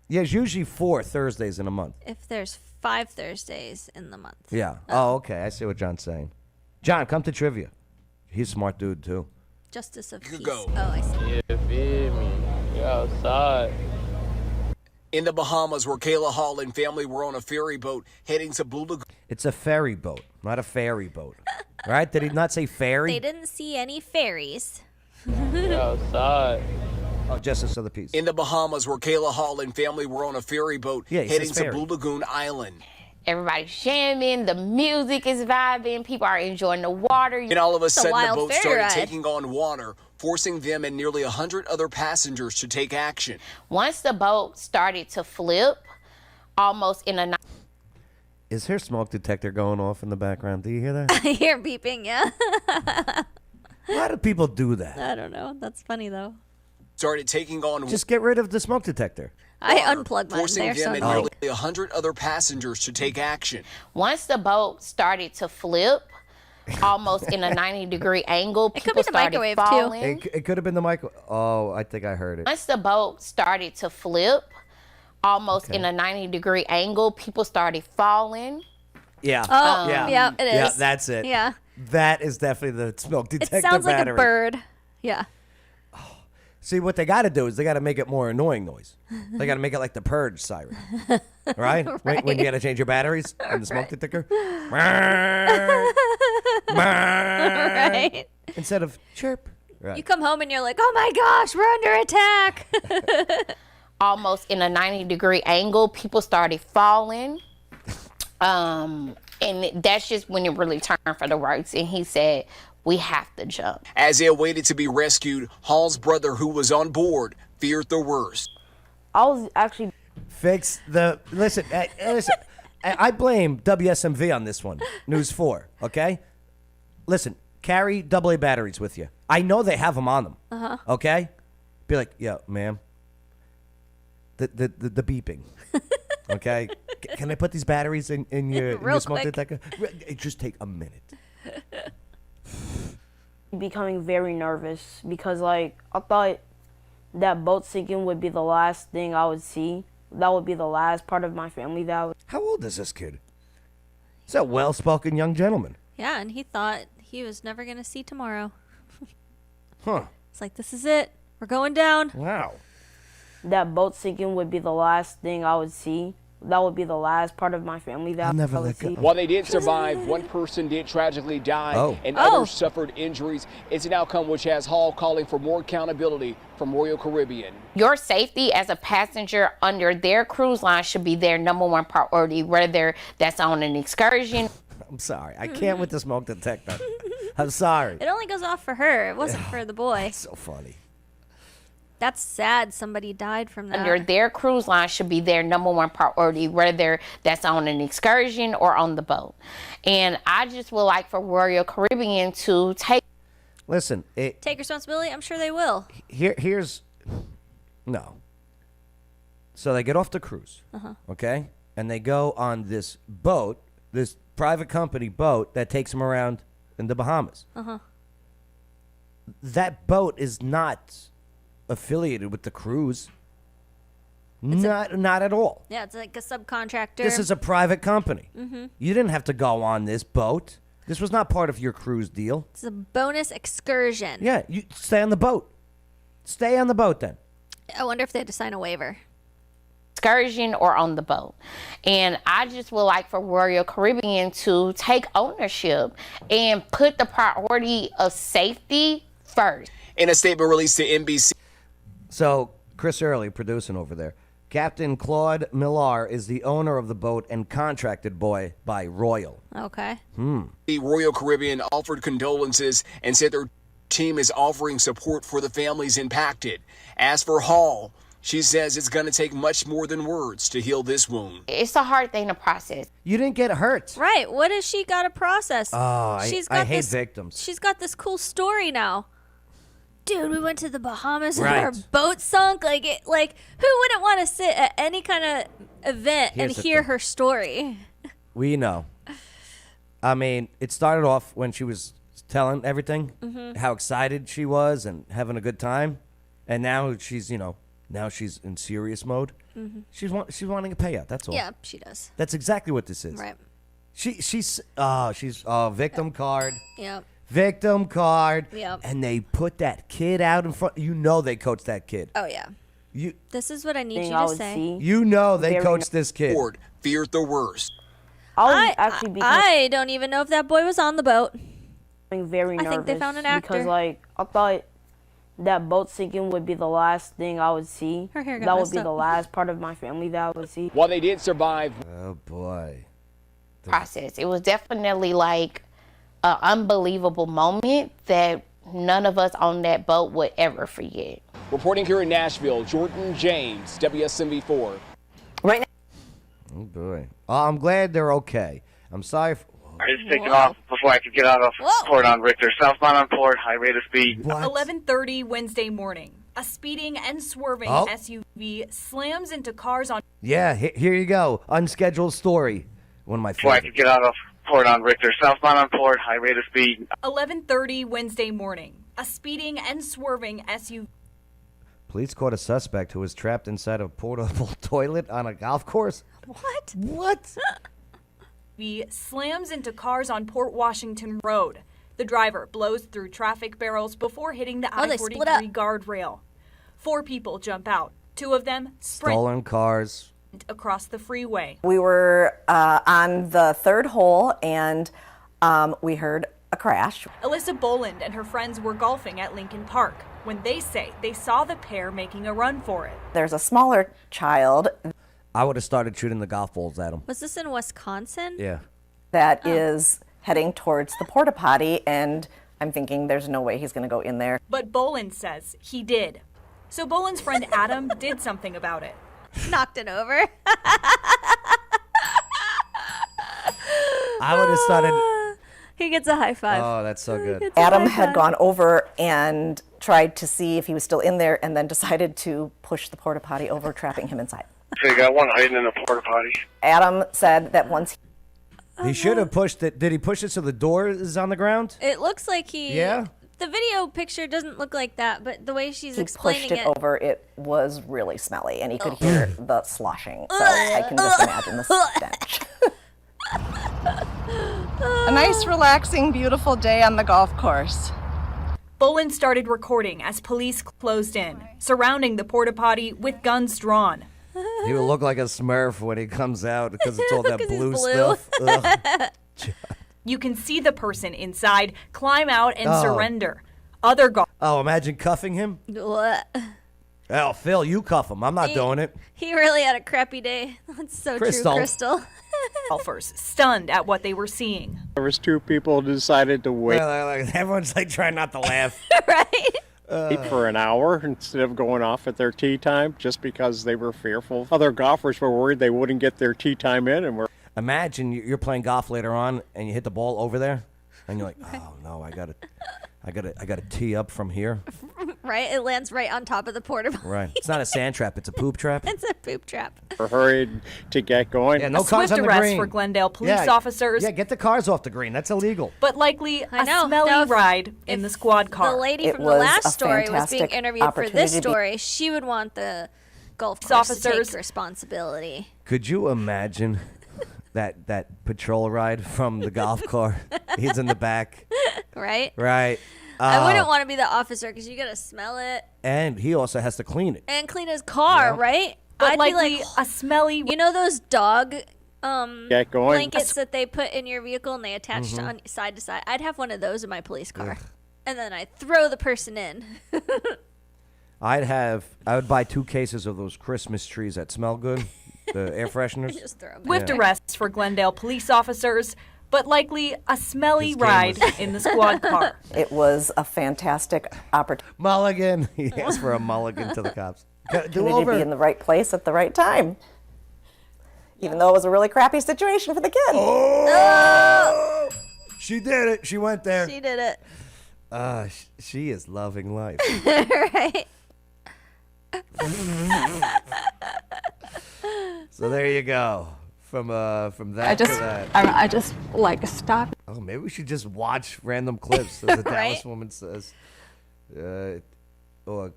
Yeah, it's usually 4 Thursdays in a month. If there's 5 Thursdays in the month. Yeah. Oh, okay. I see what John's saying. John, come to trivia. He's a smart dude, too. Justice of You peace. go. Oh, I see. You feel me? You're outside. In the Bahamas, where Kayla Hall and family were on a ferry boat heading to Blue Lagoon. It's a ferry boat, not a ferry boat. Right? Did he not say ferry? They didn't see any fairies. You're outside. Oh, Justice of the Peace. In the Bahamas, where Kayla Hall and family were on a ferry boat Yeah, he heading says to ferry. Blue Lagoon Island. Everybody's jamming, the music is vibing, people are enjoying the water. And all of a sudden, the wild boat ferry started ride. taking on water, forcing them and nearly 100 other passengers to take action. Once the boat started to flip, almost in a Is her smoke detector going off in the background? Do you hear that? I hear beeping, yeah. Why do people do that? I don't know. That's funny, though. Started taking on Just get rid of the smoke detector. I unplugged mine. forcing They're them so and annoying. nearly 100 other passengers to take action. once the boat started to flip, almost in a 90-degree angle. It could be People the started microwave, falling. too. It could have been the micro. Oh, I think I heard it. Once the boat started to flip, almost in a 90-degree angle, people started falling. Yeah. Oh, yeah, it is. Yeah, that's it. Yeah. That is definitely the smoke detector It sounds like battery. a bird. Yeah. See, what they got to do is they got to make it more annoying noise. They got to make it like the purge siren. Right? When you got to change your batteries in the smoke detector. Right. Instead of chirp. Right. You come home and you're like, oh my gosh, we're under attack. Almost in a 90-degree angle, people started falling. And that's just when it really turned for the worse. And he said, we have to jump. As they awaited to be rescued, Hall's brother, who was on board, feared the worst. I was actually Fix the. Listen, listen. I blame WSMV on this one. News 4, okay? Listen, carry AA batteries with you. I know they have them on them. Uh-huh. Okay? Be like, yeah, ma'am. The beeping. Okay? Can I put these batteries in your Real smoke quick. detector? It just take a minute. becoming very nervous because, like, I thought that boat sinking would be the last thing I would see. That would be the last part of my family that would. How old is this kid? He's a well-spoken young gentleman. Yeah, and he thought he was never going to see tomorrow. Huh. It's like, this is it. We're going down. Wow. That boat sinking would be the last thing I would see. That would be the last part of my family that I would see. While they did survive, one person did tragically die and others suffered injuries. It's an outcome which has Hall calling for more accountability from Royal Caribbean. Your safety as a passenger under their cruise line should be their number one priority, whether that's on an excursion. I'm sorry. I can't with the smoke detector. I'm sorry. It only goes off for her. It wasn't for the boy. That's so funny. That's sad somebody died from that. Under their cruise line should be their number one priority, whether that's on an excursion or on the boat. And I just would like for Royal Caribbean to take. Listen, Take responsibility? I'm sure they will. here's no. So they get off the cruise, Uh-huh. okay, and they go on this boat, this private company boat that takes them around in the Bahamas. Uh-huh. That boat is not affiliated with the cruise. Not at all. Yeah, it's like a subcontractor. This is a private company. Mm-hmm. You didn't have to go on this boat. This was not part of your cruise deal. It's a bonus excursion. Yeah, you stay on the boat. Stay on the boat then. I wonder if they had to sign a waiver. Excursion or on the boat. And I just would like for Royal Caribbean to take ownership and put the priority of safety first. In a statement released to NBC. So, Chris Early, producing over there. Captain Claude Millar is the owner of the boat and contracted by Royal. Okay. The Royal Caribbean offered condolences and said their team is offering support for the families impacted. As for Hall, she says it's going to take much more than words to heal this wound. It's a hard thing to process. You didn't get hurt. Right. What has she got to process? Oh, I hate victims. She's got this cool story now. Dude, we went to the Bahamas and Right. our boat sunk. Like, who wouldn't want to sit at any kind of event Here's and the hear thing. her story? We know. I mean, it started off when she was telling everything, Mhm. how excited she was and having a good time. And now she's, now she's in serious mode. Mhm. She's wanting a payout. That's all. Yeah, she does. That's exactly what this is. Right. She's victim card. Yep. Victim card. Yep. And they put that kid out in front. You know they coached that kid. Oh, yeah. You This is what I need Thing you I to would say. see. you know they Very coached this kid. Ford feared the worst. I don't even know if that boy was on the boat. Very I nervous think they found an actor. because, like, I thought that boat sinking would be the last thing I would see. Her hair got That would messed be up. the last part of my family that I would see. While they did survive, Oh boy. Process. It was definitely like an unbelievable moment that none of us on that boat would ever forget. reporting here in Nashville, Jordan James, WSMV4. Right now. Oh boy. I'm glad they're okay. I'm sorry. I just taken off before I could get out of port on Richter. Southbound on port, high rate of speed. 11:30 Wednesday morning. A speeding and swerving Oh. SUV slams into cars on Yeah, here you go. Unscheduled story. One of my Before I favorites. could get out of Port on Richter. Southbound on Port, high rate of speed. 11:30 Wednesday morning. A speeding and swerving SUV Police caught a suspect who was trapped inside a portable toilet on a golf course. What? What? slams into cars on Port Washington Road. The driver blows through traffic barrels before hitting the they split up. I-43 guardrail. 4 people jump out. 2 of them sprint Stolen cars. across the freeway. We were on the 3rd hole, and we heard a crash. Alyssa Boland and her friends were golfing at Lincoln Park when they say they saw the pair making a run for it. There's a smaller child I would have started shooting the golf balls at him. Was this in Wisconsin? Yeah. that is heading towards the porta potty, and I'm thinking there's no way he's going to go in there. But Boland says he did. So Boland's friend Adam did something about it. Knocked it over. I would have started. He gets a high five. Oh, that's so good. Adam had gone over and tried to see if he was still in there, and then decided to push the porta potty over, trapping him inside. So you got one hiding in the porta potty. Adam said that once He should have pushed it. Did he push it so the door is on the ground? It looks like he. Yeah. The video picture doesn't look like that, but the way she's he explaining pushed it over, it was really smelly, and he could hear the sloshing. So I can just imagine the stench. A nice, relaxing, beautiful day on the golf course. Boland started recording as police closed in, surrounding the porta potty with guns drawn. He would look like a Smurf when he comes out because it's all that 'Cause he's blue blue. stuff. Ugh. You can see the person inside climb out and Oh. surrender. Other golfers Oh, imagine cuffing him. What? Oh, Phil, you cuff him. I'm not doing it. He really had a crappy day. That's so Crystal. true, Crystal. stunned at what they were seeing. There was 2 people who decided to wait Everyone's like trying not to laugh. for an hour instead of going off at their tee time just because they were fearful. Other golfers were worried they wouldn't get their tee time in, and were. Imagine you're playing golf later on and you hit the ball over there, and you're like, oh no, I gotta tee up from here. Right? It lands right on top of the porta potty. Right. It's not a sand trap. It's a poop trap. It's a poop trap. Were hurried to get going. Yeah, no A cars swift on the arrest green. for Glendale police officers. Yeah, get the cars off the green. That's illegal. But likely I a know. smelly Now, if- ride in the squad car. The lady It from the was last a story was being fantastic interviewed for this opportunity. story. She would want the golf course to Officers- take responsibility. Could you imagine that patrol ride from the golf car? He's in the back. Right? Right. I wouldn't want to be the officer because you gotta smell it And he also has to clean it. and clean his car, Yeah. right? But I'd likely be like, a smelly. you know those dog Get going. blankets that they put in your vehicle and they attach Mm-hmm. on side to side? I'd have one of those in my police car, and then I'd throw the person in. I would buy 2 cases of those Christmas trees that smell good, the air fresheners. Just throw 'em Swift Yeah. arrests for Glendale police officers, but likely a smelly This game ride was- in the squad car. It was a fantastic opportunity Mulligan. He asked for a mulligan to the cops. Do to be over. in the right place at the right time. Even though it was a really crappy situation for the kid. Oh! She did it. She went there. She did it. She is loving life. Right? So there you go. From that to that. I just like stop. Oh, maybe we should just watch random clips, as the Dallas Right? woman says. Okay, all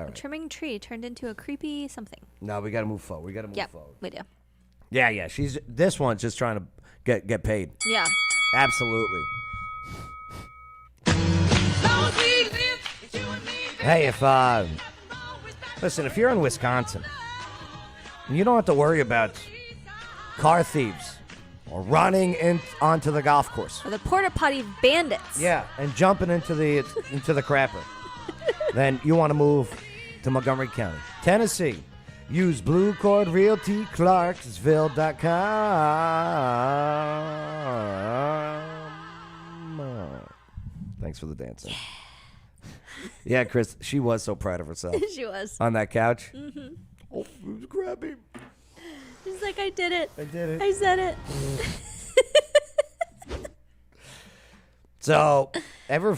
right. Trimming tree turned into a creepy something. No, we got to move forward. We got to move Yep, forward. we do. Yeah. This one's just trying to get paid. Yeah. Absolutely. Hey, if you're in Wisconsin, you don't have to worry about car thieves or running onto the golf course. Or the porta potty bandits. Yeah, and jumping into the crapper. Then you want to move to Montgomery County, Tennessee. Use Blue Cord Realty, Clarksville.com. Thanks for the dancing. Yeah, Chris, she was so proud of herself. She was. On that couch. Mm-hmm. Oh, it was crappy. She's like, I did it. I did it. I said it. So, ever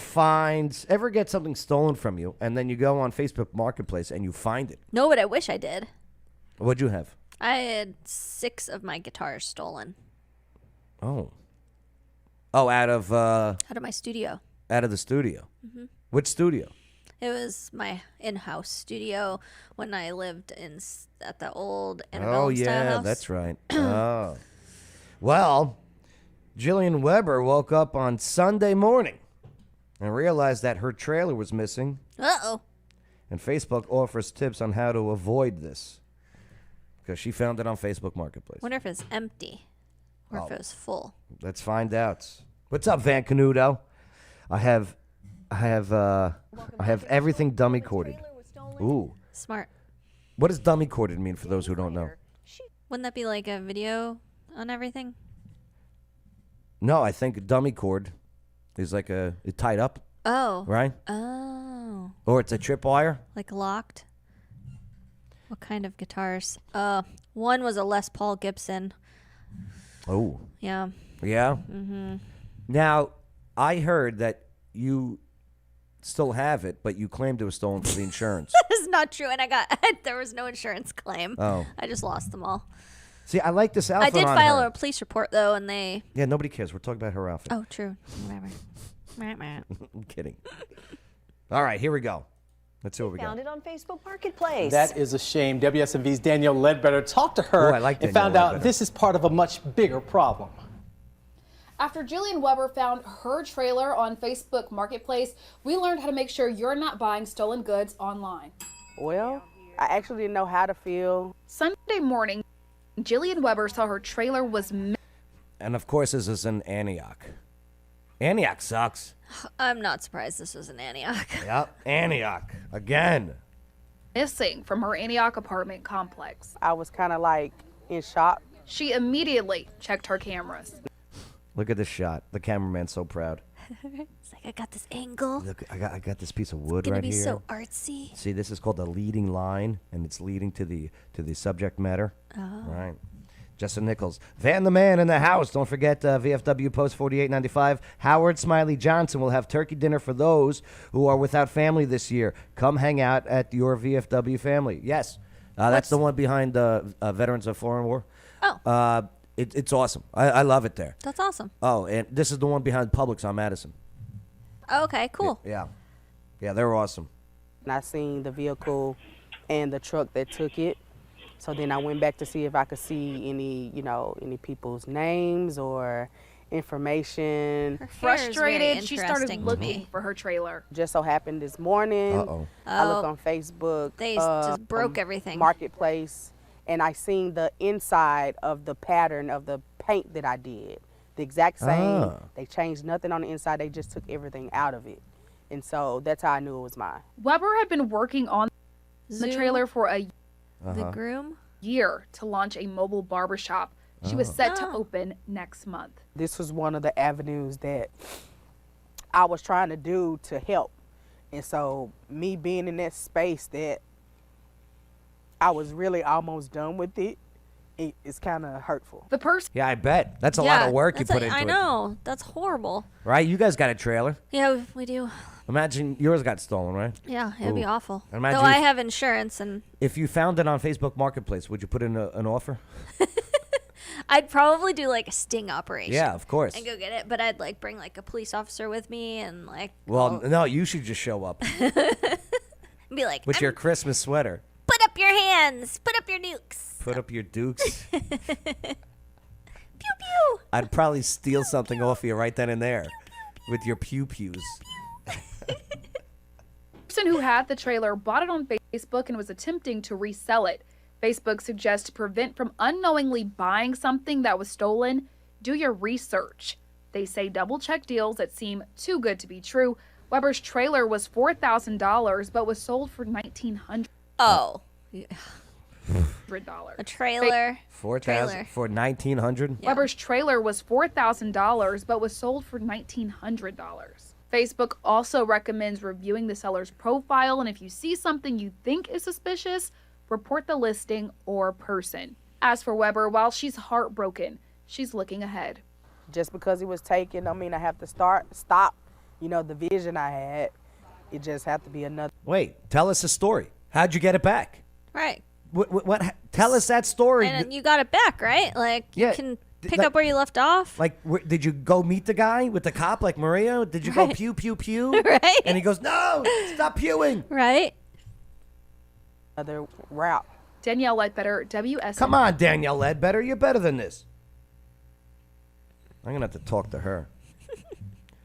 get something stolen from you, and then you go on Facebook Marketplace and you find it? No, but I wish I did. What'd you have? I had 6 of my guitars stolen. Oh. Oh, out of my studio. Out of the studio. Mhm. Which studio? It was my in-house studio when I lived at the old Annabelle style house. That's right. Oh. Well, Jillian Weber woke up on Sunday morning and realized that her trailer was missing. Uh-oh. And Facebook offers tips on how to avoid this because she found it on Facebook Marketplace. Wonder if it's empty or if Oh. it was full. Let's find out. What's up, Van Canuto? I have everything dummy corded. Ooh. Smart. What does dummy corded mean for those who don't know? Wouldn't that be like a video on everything? No, I think dummy cord is like it's tied up. Oh. Right? Oh. Or it's a tripwire. Like locked? What kind of guitars? One was a Les Paul Gibson. Oh. Yeah. Yeah? Mm-hmm. Now, I heard that you still have it, but you claimed it was stolen for the insurance. That is not true, and there was no insurance claim. Oh. I just lost them all. See, I like this I outfit did on file her. a police report though, and they. Yeah, nobody cares. We're talking about her outfit. Oh, true. Whatever. I'm kidding. All right, here we go. Let's see what we got. Found it on Facebook Marketplace. That is a shame. WSMV's Danielle Ledbetter talked to her Ooh, I like and Danielle found out Ledbetter. this is part of a much bigger problem. After Jillian Weber found her trailer on Facebook Marketplace, we learned how to make sure you're not buying stolen goods online. Well, I actually didn't know how to feel. Sunday morning, Jillian Weber saw her trailer was And of course, this is in Antioch. Antioch sucks. I'm not surprised this was in Antioch. Yep, Antioch again. missing from her Antioch apartment complex. I was kind of like in shock. She immediately checked her cameras. Look at this shot. The cameraman's so proud. It's like, I got this angle. Look, I got this piece of wood It's gonna right be here. so artsy. See, this is called the leading line, and it's leading to the subject matter. Oh. Right. Justin Nichols, Van the Man in the house. Don't forget VFW Post 4895. Howard Smiley Johnson will have turkey dinner for those who are without family this year. Come hang out at your VFW family. Yes, that's the one behind Veterans of Foreign War. Oh. It's awesome. I love it there. That's awesome. Oh, and this is the one behind Publix on Madison. Okay, cool. Yeah, they're awesome. And I seen the vehicle and the truck that took it. So then I went back to see if I could see any people's names or information. Frustrated, she started looking for her trailer. Just so happened this morning, I looked on Facebook. They just broke everything. Marketplace, and I seen the inside of the pattern of the paint that I did. The exact same. They changed nothing on the inside. They just took everything out of it. And so that's how I knew it was mine. Weber had been working on the trailer for a The groom? year to launch a mobile barbershop. She was set to open next month. This was one of the avenues that I was trying to do to help. And so me being in that space that I was really almost done with it's kind of hurtful. The person. Yeah, I bet. That's a lot of work you put into I it. know. That's horrible. Right? You guys got a trailer. Yeah, we do. Imagine yours got stolen, right? Yeah, it'd be Ooh. awful. Imagine Though I if- have insurance, and If you found it on Facebook Marketplace, would you put in an offer? I'd probably do like a sting operation. Yeah, of course. And go get it, but I'd like bring like a police officer with me and like Well, no, you should just show up be like, with your Christmas sweater. put up your hands, put up your nukes. Put up your dukes. Pew pew. I'd probably steal something off you right then and there with your pew-pews. The person who had the trailer bought it on Facebook and was attempting to resell it. Facebook suggests to prevent from unknowingly buying something that was stolen, do your research. They say double check deals that seem too good to be true. Weber's trailer was $4,000 but was sold for $1,900. Oh. Yeah. $100. A trailer. 4,000 for 1,900. Weber's trailer was $4,000 but was sold for $1,900. Facebook also recommends reviewing the seller's profile, and if you see something you think is suspicious, report the listing or person. As for Weber, while she's heartbroken, she's looking ahead. Just because it was taken, I mean, I have to stop, the vision I had. It just had to be another. Wait, tell us a story. How'd you get it back? Right. What tell us that story. And you got it back, right? Like you Yeah. can pick up where you left off. Like, did you go meet the guy with the cop like Maria? Did you go pew, pew, pew? Right. And he goes, no, stop pewing. Right. Other route. Danielle Ledbetter, WSN. Come on, Danielle Ledbetter. You're better than this. I'm going to have to talk to her.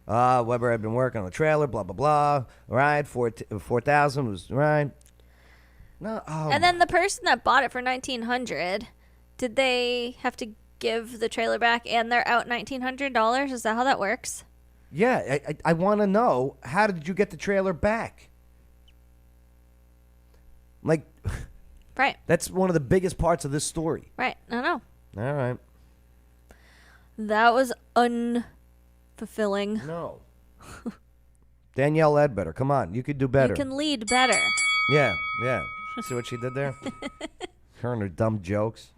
Weber had been working on the trailer, blah, blah, blah. Right, 4,000 was right. No, And then the person that bought it for $1,900, did they have to give the trailer back and they're out $1,900? Is that how that works? Yeah, I want to know, how did you get the trailer back? Like, right. That's one of the biggest parts of this story. Right. I know. All right. That was unfulfilling. No. Danielle Ledbetter, come on, you could do better. You can lead better. Yeah. See what she did there? Her and her dumb jokes.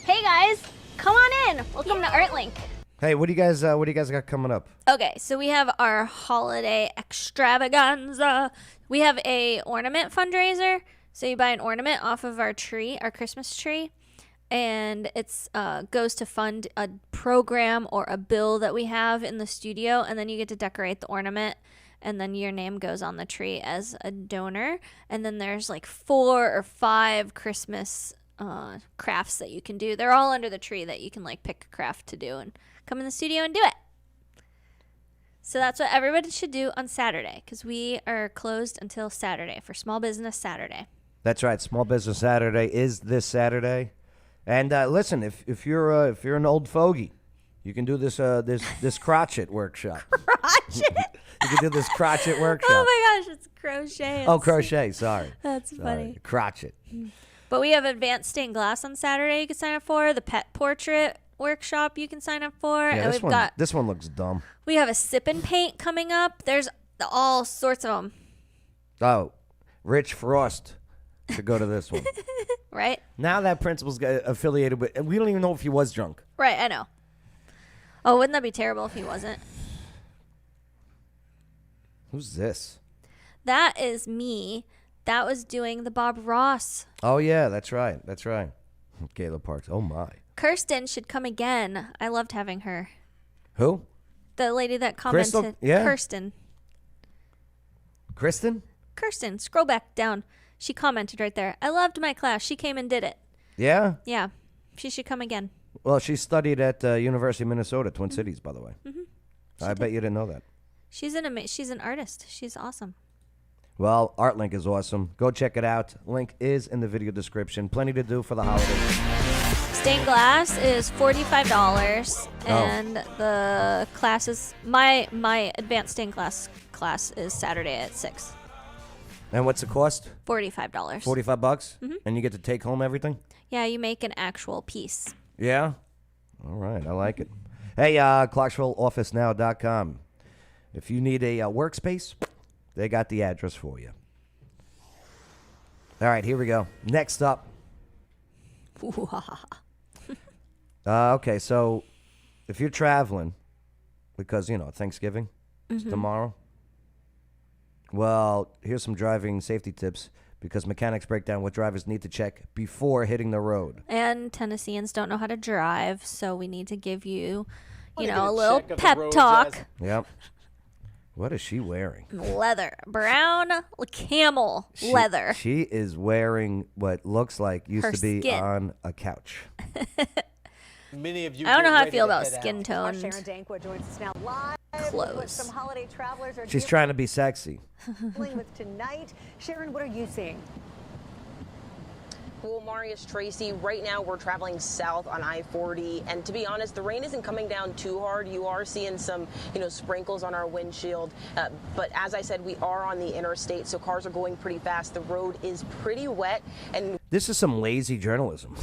Hey guys, come on in. Welcome to ArtLink. Hey, what do you guys got coming up? Okay, so we have our holiday extravaganza. We have a ornament fundraiser. So you buy an ornament off of our tree, our Christmas tree, and it's goes to fund a program or a bill that we have in the studio, and then you get to decorate the ornament, and then your name goes on the tree as a donor. And then there's like 4 or 5 Christmas crafts that you can do. They're all under the tree that you can like pick a craft to do and come in the studio and do it. So that's what everybody should do on Saturday, because we are closed until Saturday for Small Business Saturday. That's right. Small Business Saturday is this Saturday. And listen, if you're an old fogey, you can do this crotchet workshop. Crotchet? You can do this crotchet workshop. Oh my gosh, it's crochet. Oh, crochet. Sorry. That's Sorry. funny. Crotchet. But we have advanced stained glass on Saturday you can sign up for. The pet portrait workshop you can sign up for. Yeah, And this one looks dumb. we have a sip and paint coming up. There's all sorts of them. Oh, Rich Frost should go to this one. Right? Now that principal's affiliated with, we don't even know if he was drunk. Right, I know. Oh, wouldn't that be terrible if he wasn't? Who's this? That is me. That was doing the Bob Ross. Oh, yeah, that's right. Kayla Parks. Oh, my. Kirsten should come again. I loved having her. Who? The lady that commented. Crystal? Yeah. Kirsten. Kirsten, scroll back down. She commented right there. I loved my class. She came and did it. Yeah? Yeah. She should come again. Well, she studied at University of Minnesota, Twin Cities, by the way. Mm-hmm. I bet you didn't know that. She's an artist. She's awesome. Well, ArtLink is awesome. Go check it out. Link is in the video description. Plenty to do for the holidays. Stained glass is $45, and the class is my advanced stained glass class is Saturday at 6. And what's the cost? $45. $45? Mhm. And you get to take home everything? Yeah, you make an actual piece. Yeah? All right, I like it. Hey, ClarksvilleOfficeNow.com. If you need a workspace, they got the address for you. All right, here we go. Next up. Okay, so if you're traveling, because, Thanksgiving is Mhm. tomorrow. Well, here's some driving safety tips, because mechanics break down what drivers need to check before hitting the road. And Tennesseans don't know how to drive, so we need to give you, Wanna get a a little check of the pep roads talk. Yep. What is she wearing? Leather. Brown camel leather. She is wearing what looks like used Her to be skin. on a couch. Many of you. I don't know get how I ready feel to about head skin out. toned Sharon Dankwa joins us now live with what some holiday travelers are She's trying to be sexy. dealing with tonight. Sharon, what are you seeing? Well, Marius, Tracy, right now we're traveling south on I-40, and to be honest, the rain isn't coming down too hard. You are seeing some, sprinkles on our windshield, but as I said, we are on the interstate, so cars are going pretty fast. The road is pretty wet, and This is some lazy journalism.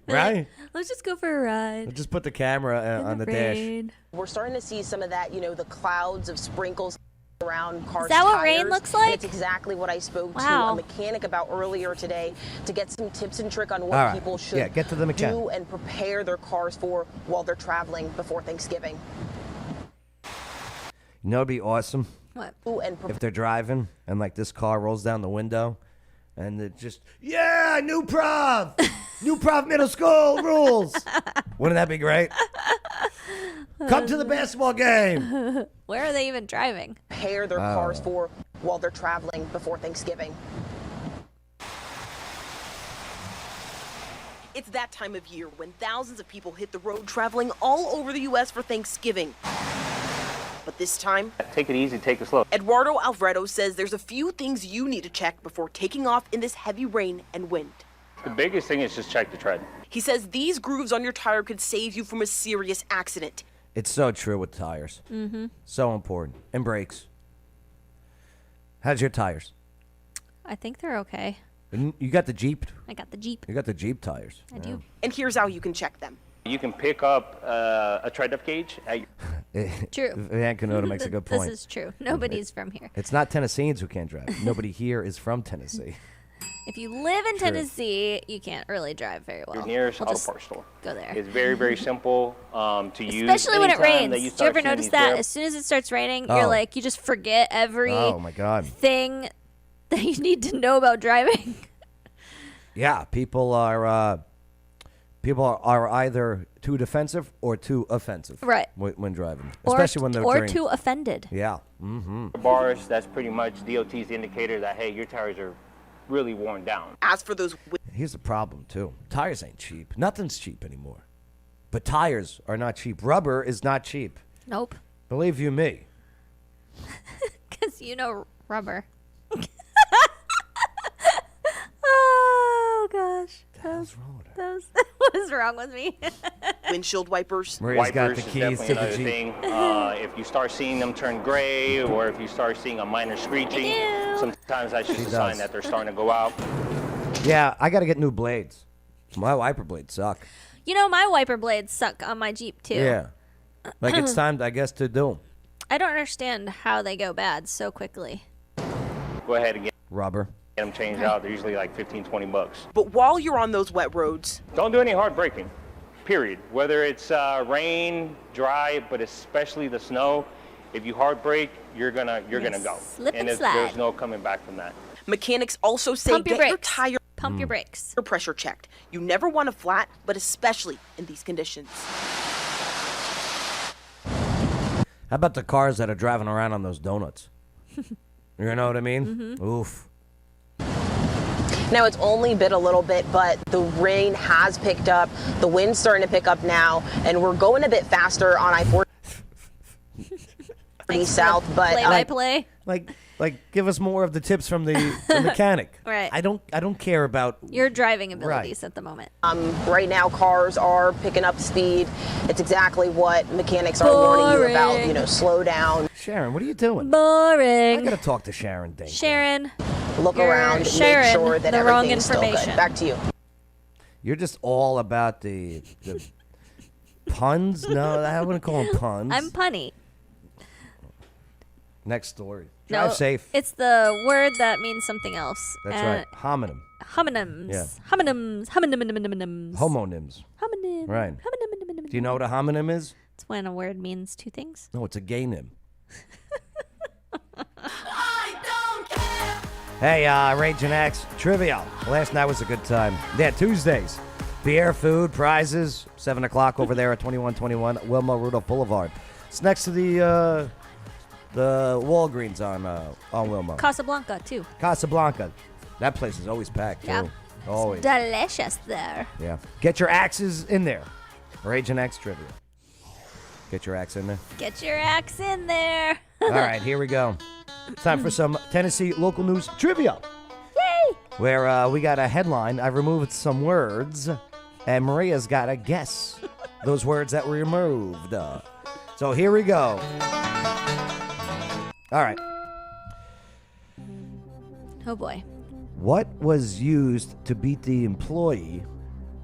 Right? Let's just go for a ride. Just put the camera on the dash. we're starting to see some of that, the clouds of sprinkles around cars. Is that what tires. rain looks And like? it's exactly what I spoke to Wow. a mechanic about earlier today to get some tips and trick on what All right. people should Yeah, get to the mechanic. do and prepare their cars for while they're traveling before Thanksgiving. You know, it'd be awesome What? if they're driving and like this car rolls down the window, and it just new prov. New Prof Middle School rules. Wouldn't that be great? Come to the basketball game. Where are they even driving? Prepare their cars for while they're traveling before Thanksgiving. It's that time of year when thousands of people hit the road traveling all over the U.S. for Thanksgiving. But this time, Take it easy, take it slow. Eduardo Alfredo says there's a few things you need to check before taking off in this heavy rain and wind. The biggest thing is just check the tread. He says these grooves on your tire could save you from a serious accident. It's so true with tires. Mm-hmm. So important. And brakes. How's your tires? I think they're okay. You got the Jeep? I got the Jeep. You got the Jeep tires. I do. And here's how you can check them. You can pick up a tread-up gauge at True. Van Canota makes a good point. This is true. Nobody's from here. It's not Tennesseans who can't drive. Nobody here is from Tennessee. If you live in True. Tennessee, you can't really drive very well. your nearest We'll auto just parts store. Go there. It's very, very simple to use. Especially when it Anytime rains. that Do you start ever seeing notice these that? rare- As soon as it starts raining, Oh. you're like, you just forget every Oh, my God. thing that you need to know about driving. Yeah, people are either too defensive or too offensive. Right. When driving. Or Especially when they're or during- too offended. Yeah. Mm-hmm. Bars, that's pretty much DOT's indicator that, hey, your tires are really worn down. As for those... Here's the problem, too. Tires ain't cheap. Nothing's cheap anymore. But tires are not cheap. Rubber is not cheap. Nope. Believe you me. Because you know rubber. Oh, gosh. What is wrong with me? Windshield wipers. Maria's got the Wipers is keys definitely to the another Jeep. thing. If you start seeing them turn gray, or if you start seeing a minor screeching, sometimes that's just She a sign does. that they're starting to go out. Yeah, I got to get new blades. My wiper blades suck. You know, my wiper blades suck on my Jeep, too. Yeah. Like, it's time, I guess, to do 'em. I don't understand how they go bad so quickly. Go ahead and get Rubber. them changed out. They're usually like 15, 20 bucks. But while you're on those wet roads... Don't do any hard braking, period. Whether it's rain, dry, but especially the snow, if you hard brake, you're gonna go. Slip and there's slide. no coming back from that. Mechanics also say Pump your get your brakes. tire Pump your brakes. pressure checked. You never want a flat, but especially in these conditions. How about the cars that are driving around on those donuts? You know what I mean? Mm-hmm. Oof. Now it's only been a little bit, but the rain has picked up. The wind's starting to pick up now, and we're going a bit faster on I-40 south. But Play-by-play. Like, give us more of the tips from the mechanic. Right. I don't care about. Your driving abilities at the moment. right now cars are picking up speed. It's exactly what mechanics are warning you about. You know, slow down. Sharon, what are you doing? Boring. I gotta talk to Sharon Dink. Sharon. Look You're around, sharing make sure that the wrong everything's still good. information. Back to you. You're just all about the puns. No, I wouldn't call them puns. I'm punny. Next story. No, Drive safe. It's the word that means something else. That's right. Homonym. Homonyms. Yeah. Homonyms. Homonyms. Homonyms. Homonym. Right. Do you know what a homonym is? It's when a word means two things. No, it's a gay nym. Hey, Raging X trivia. Last night was a good time. Yeah, Tuesdays. Beer, food, prizes. 7 o'clock over there at 2121 Wilma Rudolph Boulevard. It's next to the Walgreens on Wilma. Casablanca, too. Casablanca. That place is always packed, too. Yeah. Always. Delicious there. Yeah. Get your axes in there. Raging X trivia. Get your axe in there. Get your axe in there. All right, here we go. It's time for some Tennessee local news trivia. Yay! Where we got a headline. I removed some words, and Maria's got to guess those words that were removed. So here we go. All right. Oh, boy. What was used to beat the employee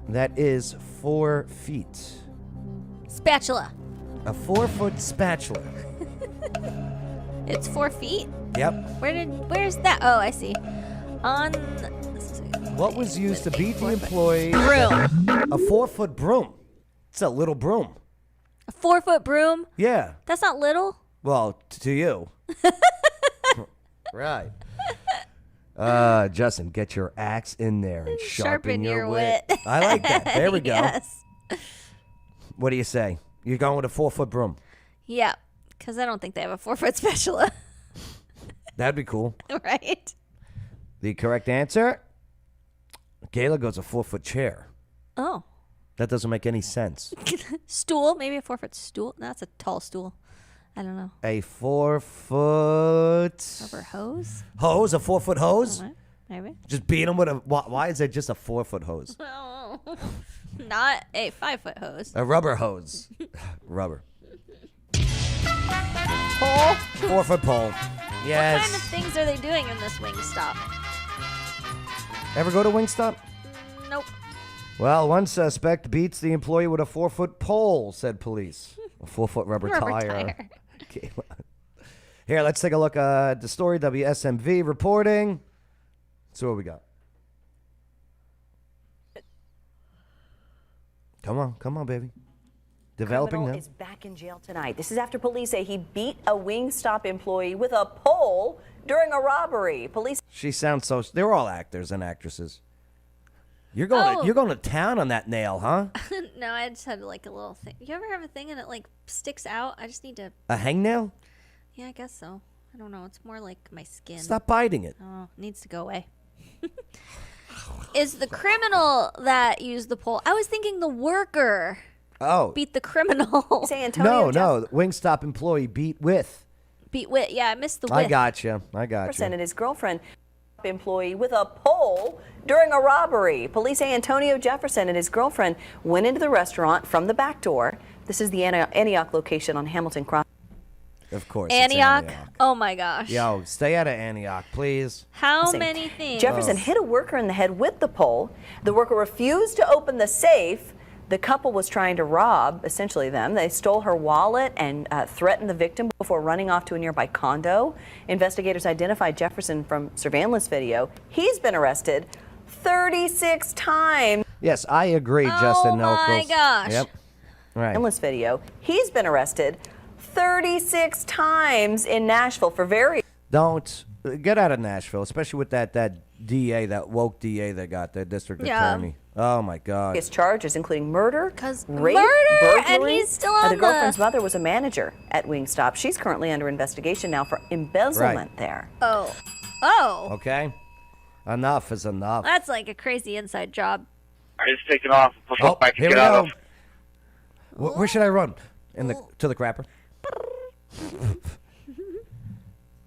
that is 4 feet? Spatula. A 4-foot spatula. It's 4 feet? Yep. Where's that? Oh, I see. On. What was used to beat the employee? Broom. A 4-foot broom. It's a little broom. A 4-foot broom? Yeah. That's not little? Well, to you. Right. Justin, get your axe in there and sharpen your wit. I like that. There we go. Yes. What do you say? You're going with a 4-foot broom. Yeah, because I don't think they have a 4-foot spatula. That'd be cool. Right? The correct answer, Gayla goes a 4-foot chair. Oh. That doesn't make any sense. Stool, maybe a 4-foot stool. No, that's a tall stool. I don't know. A 4-foot... Rubber hose? Hose? A 4-foot hose? Maybe. Just beat him with a... Why is it just a 4-foot hose? Oh, not a 5-foot hose. A rubber hose. Rubber. Pole? 4-foot pole. Yes. What kind of things are they doing in this Wingstop? Ever go to Wingstop? Nope. Well, one suspect beats the employee with a 4-foot pole, said police. A 4-foot rubber tire. Here, let's take a look at the story. WSMV reporting. So what we got? Come on, baby. Developing Criminal now. is back in jail tonight. This is after police say he beat a Wingstop employee with a pole during a robbery. Police. She sounds so. They're all actors and actresses. You're going to town on that nail, huh? No, I just had like a little thing. You ever have a thing and it like sticks out? I just need to. A hangnail? Yeah, I guess so. I don't know. It's more like my skin. Stop biting it. Oh, it needs to go away. Is the criminal that used the pole? I was thinking the worker beat the criminal. Say Antonio No. Wingstop employee beat with. Beat wit. Yeah, I missed the wit. I got you. Jefferson and his girlfriend employee with a pole during a robbery. Police say Antonio Jefferson and his girlfriend went into the restaurant from the back door. This is the Antioch location on Hamilton Cross. Of course. Antioch? It's Antioch. Oh my gosh. Yo, stay out of Antioch, please. How many things? Jefferson hit a worker in the head with the pole. The worker refused to open the safe. The couple was trying to rob, essentially them. They stole her wallet and threatened the victim before running off to a nearby condo. Investigators identified Jefferson from surveillance video. He's been arrested 36 times. Yes, I agree, Justin Nichols. Oh my gosh. Yep. Right. Surveillance video. He's been arrested 36 times in Nashville for various. Don't get out of Nashville, especially with that DA, that woke DA they got, the district attorney. Oh my God. Various charges, including murder, rape, murder, burglary. and he's still on the girlfriend's mother was a manager at Wingstop. She's currently under investigation now for embezzlement there. Oh. Okay. Enough is enough. That's like a crazy inside job. It's taking off before I can here we get out go. of. Where should I run? To the crapper.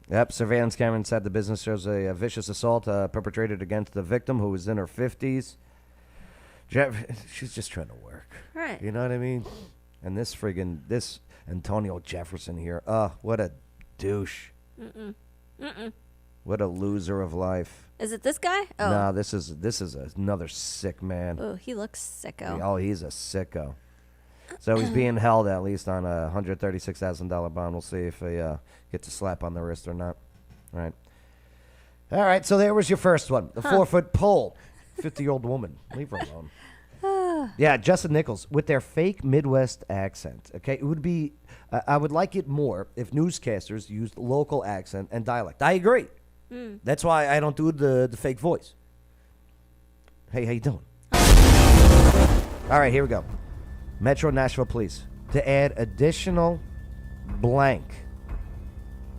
Yep, surveillance camera inside the business shows a vicious assault perpetrated against the victim, who was in her 50s. She's just trying to work. Right. You know what I mean? And this Antonio Jefferson here, what a douche. What a loser of life. Is it this guy? Oh. No, this is another sick man. Oh, he looks sicko. Oh, he's a sicko. So he's being held at least on a $136,000 bond. We'll see if he gets a slap on the wrist or not. All right, so there was your first one. The 4-foot pole. 50-year-old woman. Leave her alone. Yeah, Justin Nichols with their fake Midwest accent. Okay, it would be, I would like it more if newscasters used local accent and dialect. I agree. That's why I don't do the fake voice. Hey, how you doing? All right, here we go. Metro Nashville Police to add additional blank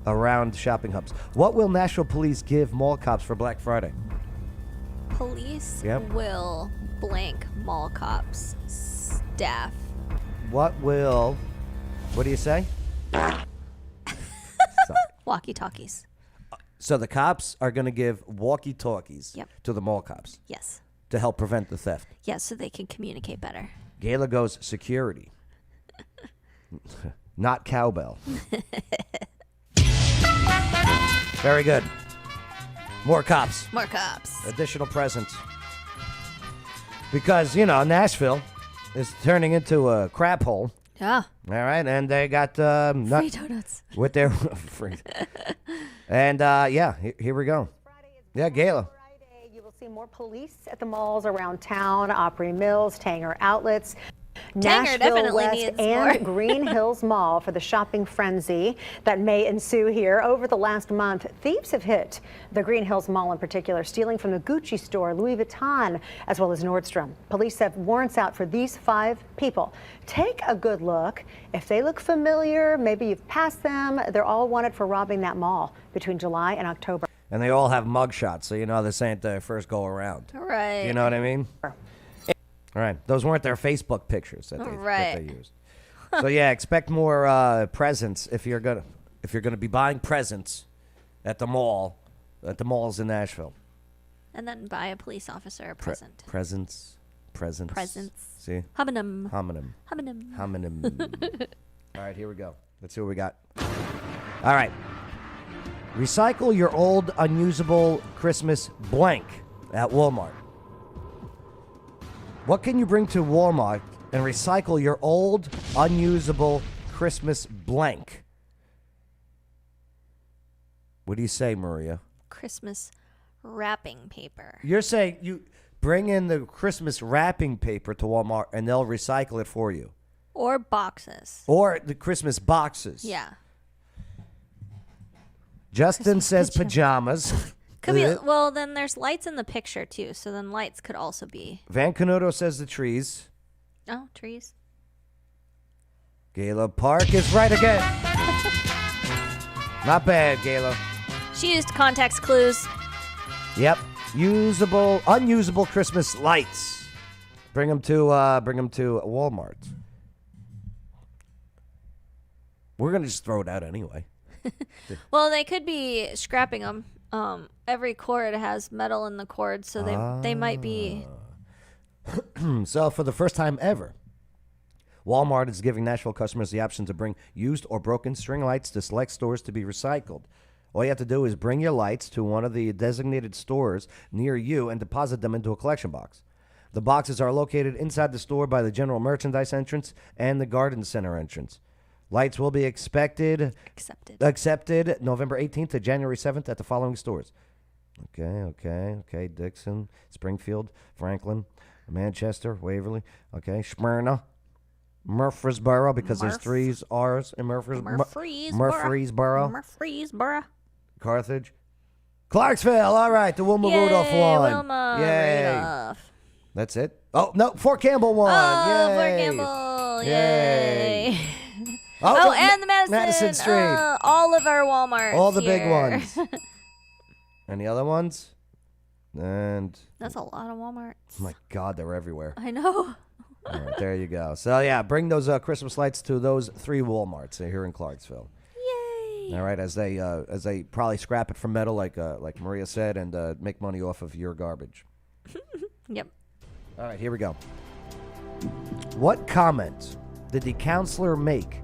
around shopping hubs. What will Nashville Police give mall cops for Black Friday? Police will blank mall cops staff. What do you say? Walkie-talkies. So the cops are going to give walkie-talkies to the mall cops. Yes. To help prevent the theft. Yes, so they can communicate better. Gayla goes security. Not cowbell. Very good. More cops. More cops. Additional presence. Because, Nashville is turning into a crap hole. Yeah. All right, and they got free donuts with their free. And here we go. Yeah, Gayla. You will see more police at the malls around town, Opry Mills, Tanger Outlets. Tanger definitely West needs and more. Green Hills Mall for the shopping frenzy that may ensue here. Over the last month, thieves have hit the Green Hills Mall in particular, stealing from the Gucci store, Louis Vuitton, as well as Nordstrom. Police have warrants out for these 5 people. Take a good look. If they look familiar, maybe you've passed them. They're all wanted for robbing that mall between July and October. And they all have mugshots, so you know this ain't their first go around. Right. You know what I mean? All right. Those weren't their Facebook pictures that they used. So yeah, expect more presents if you're gonna be buying presents at the malls in Nashville. And then buy a police officer a present. Presents. See? Homonym. All right, here we go. Let's see what we got. All right. Recycle your old unusable Christmas blank at Walmart. What can you bring to Walmart and recycle your old unusable Christmas blank? What do you say, Maria? Christmas wrapping paper. You're saying you bring in the Christmas wrapping paper to Walmart and they'll recycle it for you. Or boxes. Or the Christmas boxes. Yeah. Justin says pajamas. Could be. Well, then there's lights in the picture too, so then lights could also be. Van Canuto says the trees. Oh, trees. Gayla Park is right again. Not bad, Gayla. She used context clues. Yep. Unusable Christmas lights. Bring them to Walmart. We're gonna just throw it out anyway. Well, they could be scrapping them. Every cord has metal in the cord, so they might be. So for the first time ever, Walmart is giving Nashville customers the option to bring used or broken string lights to select stores to be recycled. All you have to do is bring your lights to one of the designated stores near you and deposit them into a collection box. The boxes are located inside the store by the general merchandise entrance and the garden center entrance. Lights will be accepted November 18th to January 7th at the following stores. Okay. Dixon, Springfield, Franklin, Manchester, Waverly. Okay, Smyrna, Murfreesboro, because there's 3 R's in Murfreesboro. Carthage. Clarksville. All right, the Wilma Rudolph one. Wilma Rudolph. That's it. Oh, no, Fort Campbell one. Oh, Yay. Fort Campbell. Yay. Oh, and the Madison Street. All of our Walmarts. All the here. big ones. Any other ones? And that's a lot of Walmarts. Oh my God, they're everywhere. I know. All right, there you go. So yeah, bring those Christmas lights to those 3 Walmarts here in Clarksville. Yay! All right, as they probably scrap it from metal, like Maria said, and make money off of your garbage. Yep. All right, here we go. What comment did the counselor make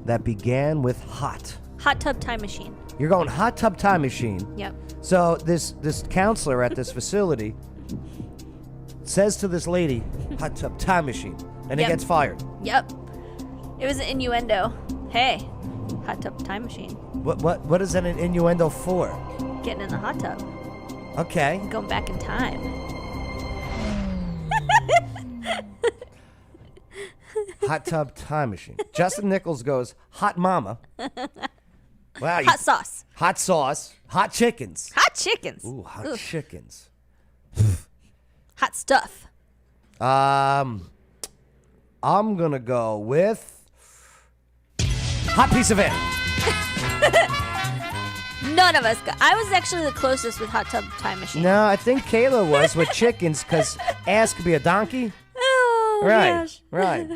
that began with hot? Hot tub time machine. You're going hot tub time machine. Yep. So this counselor at this facility says to this lady, hot tub time machine, and he gets fired. Yep. It was an innuendo. Hey, hot tub time machine. What is that an innuendo for? Getting in the hot tub. Okay. Going back in time. Hot tub time machine. Justin Nichols goes, hot mama. Wow. Hot sauce. Hot sauce. Hot chickens. Hot chickens. Ooh, hot chickens. Hot stuff. I'm going to go with hot piece of air. None of us got. I was actually the closest with hot tub time machine. No, I think Kayla was with chickens because ass could be a donkey. Oh, right, gosh. Right.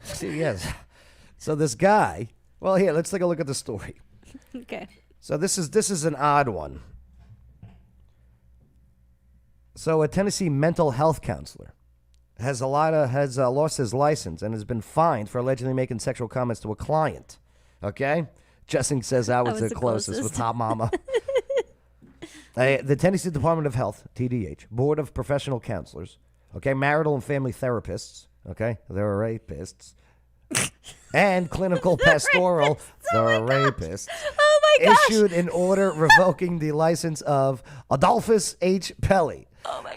See, yes. So this guy, well, here, let's take a look at the story. Okay. So this is an odd one. So a Tennessee mental health counselor has lost his license and has been fined for allegedly making sexual comments to a client. Okay? Justin says I was the closest with Hot Mama. The Tennessee Department of Health, TDH, Board of Professional Counselors, okay, marital and family therapists, okay, they're rapists, and clinical pastoral, rapists, oh my gosh, issued an order revoking the license of Adolphus H. Pelly,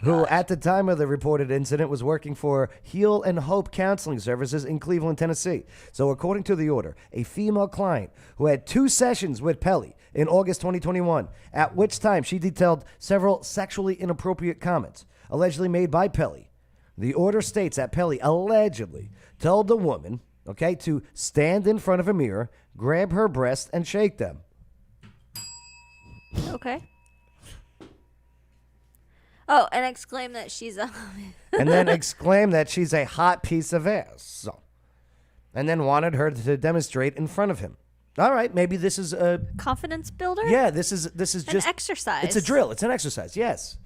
who at the time of the reported incident was working for Heal and Hope Counseling Services in Cleveland, Tennessee. So according to the order, a female client who had 2 sessions with Pelly in August 2021, at which time she detailed several sexually inappropriate comments allegedly made by Pelly. The order states that Pelly allegedly told the woman, to stand in front of a mirror, grab her breast, and shake them. Okay. Oh, and exclaim that she's a... and then exclaim that she's a hot piece of ass. So, and then wanted her to demonstrate in front of him. All right, maybe this is a... confidence builder? Yeah, this is just... an exercise. It's a drill. It's an exercise, yes.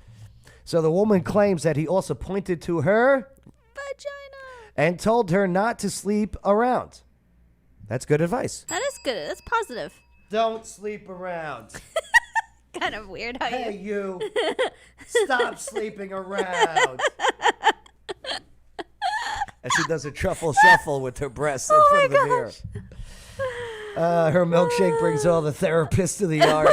So the woman claims that he also pointed to her... vagina. And told her not to sleep around. That's good advice. That is good. That's positive. Don't sleep around. Kind of weird how Hey, you. Stop sleeping around. And she does a truffle shuffle with her breasts in front of the mirror. Her milkshake brings all the therapists to the yard.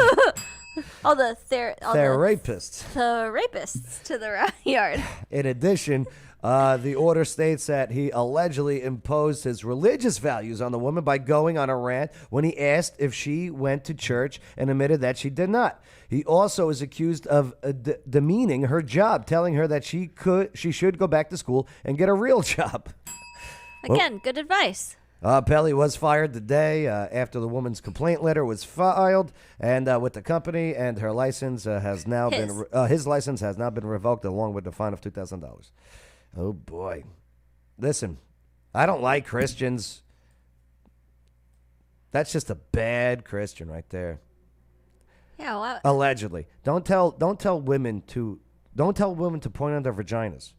all the therapists. Therapists to the yard. In addition, the order states that he allegedly imposed his religious values on the woman by going on a rant when he asked if she went to church and admitted that she did not. He also is accused of demeaning her job, telling her that she should go back to school and get a real job. Again, good advice. Pelly was fired the day after the woman's complaint letter was filed, and with the company, and her license has now his license has now been revoked along with the fine of $2,000. Oh boy. Listen, I don't like Christians. That's just a bad Christian right there. Yeah, well, allegedly. Don't tell women to point on their vaginas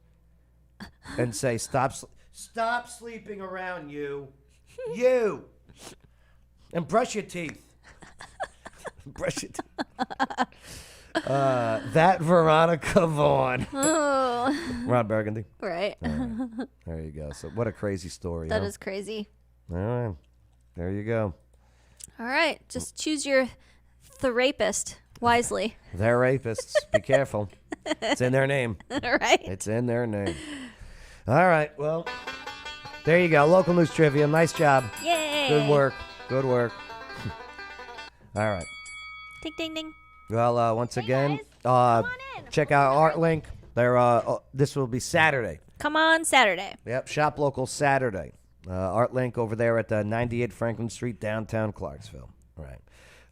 and say stop sleeping around you. You. And brush your teeth. Brush your teeth. That Veronica Vaughn. Oh. Ron Burgundy. Right. There you go. So what a crazy story. That is crazy. All right. There you go. All right. Just choose your therapist wisely. They're rapists. Be careful. It's in their name. Right. It's in their name. All right. Well, there you go. Local news trivia. Nice job. Yay. Good work. Good work. All right. Ding, ding, ding. Well, once again, check out ArtLink. This will be Saturday. Come on, Saturday. Yep, shop local Saturday. ArtLink over there at 98 Franklin Street, downtown Clarksville. Right.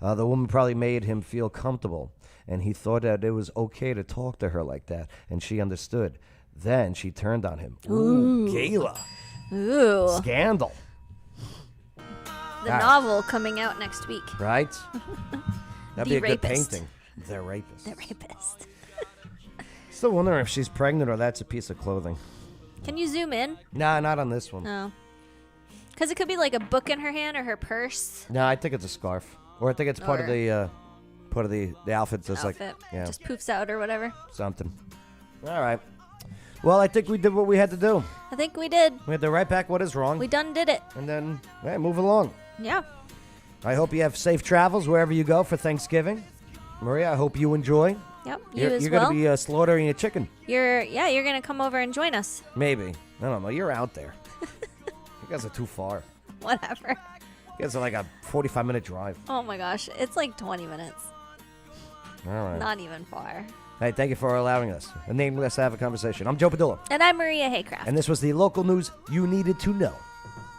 The woman probably made him feel comfortable, and he thought that it was okay to talk to her like that, and she understood. Then she turned on him. Ooh, Gayla. Ooh. Scandal. The novel coming out next week. Right? That'd be a Rapist. good painting. The Rapist. The Rapist. Still wondering if she's pregnant or that's a piece of clothing. Can you zoom in? Nah, not on this one. No. Because it could be like a book in her hand or her purse. No, I think it's a scarf. Or I think it's part of the outfit. Just Outfit. yeah, Just poofs out or whatever. something. All right. Well, I think we did what we had to do. I think we did. We had to write back what is wrong. We done did it. And then move along. Yeah. I hope you have safe travels wherever you go for Thanksgiving. Maria, I hope you enjoy. Yep, You're as going well. to be slaughtering a chicken. You're going to come over and join us. Maybe. I don't know. You're out there. You guys are too far. Whatever. You guys are like a 45-minute drive. Oh my gosh. It's like 20 minutes. All right. Not even far. Hey, thank you for allowing us. And name us to have a conversation. I'm Joe Padula. And I'm Maria Haycraft. And this was the local news you needed to know.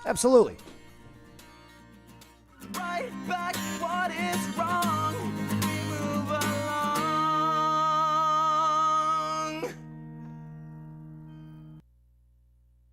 Absolutely. Right back what is wrong.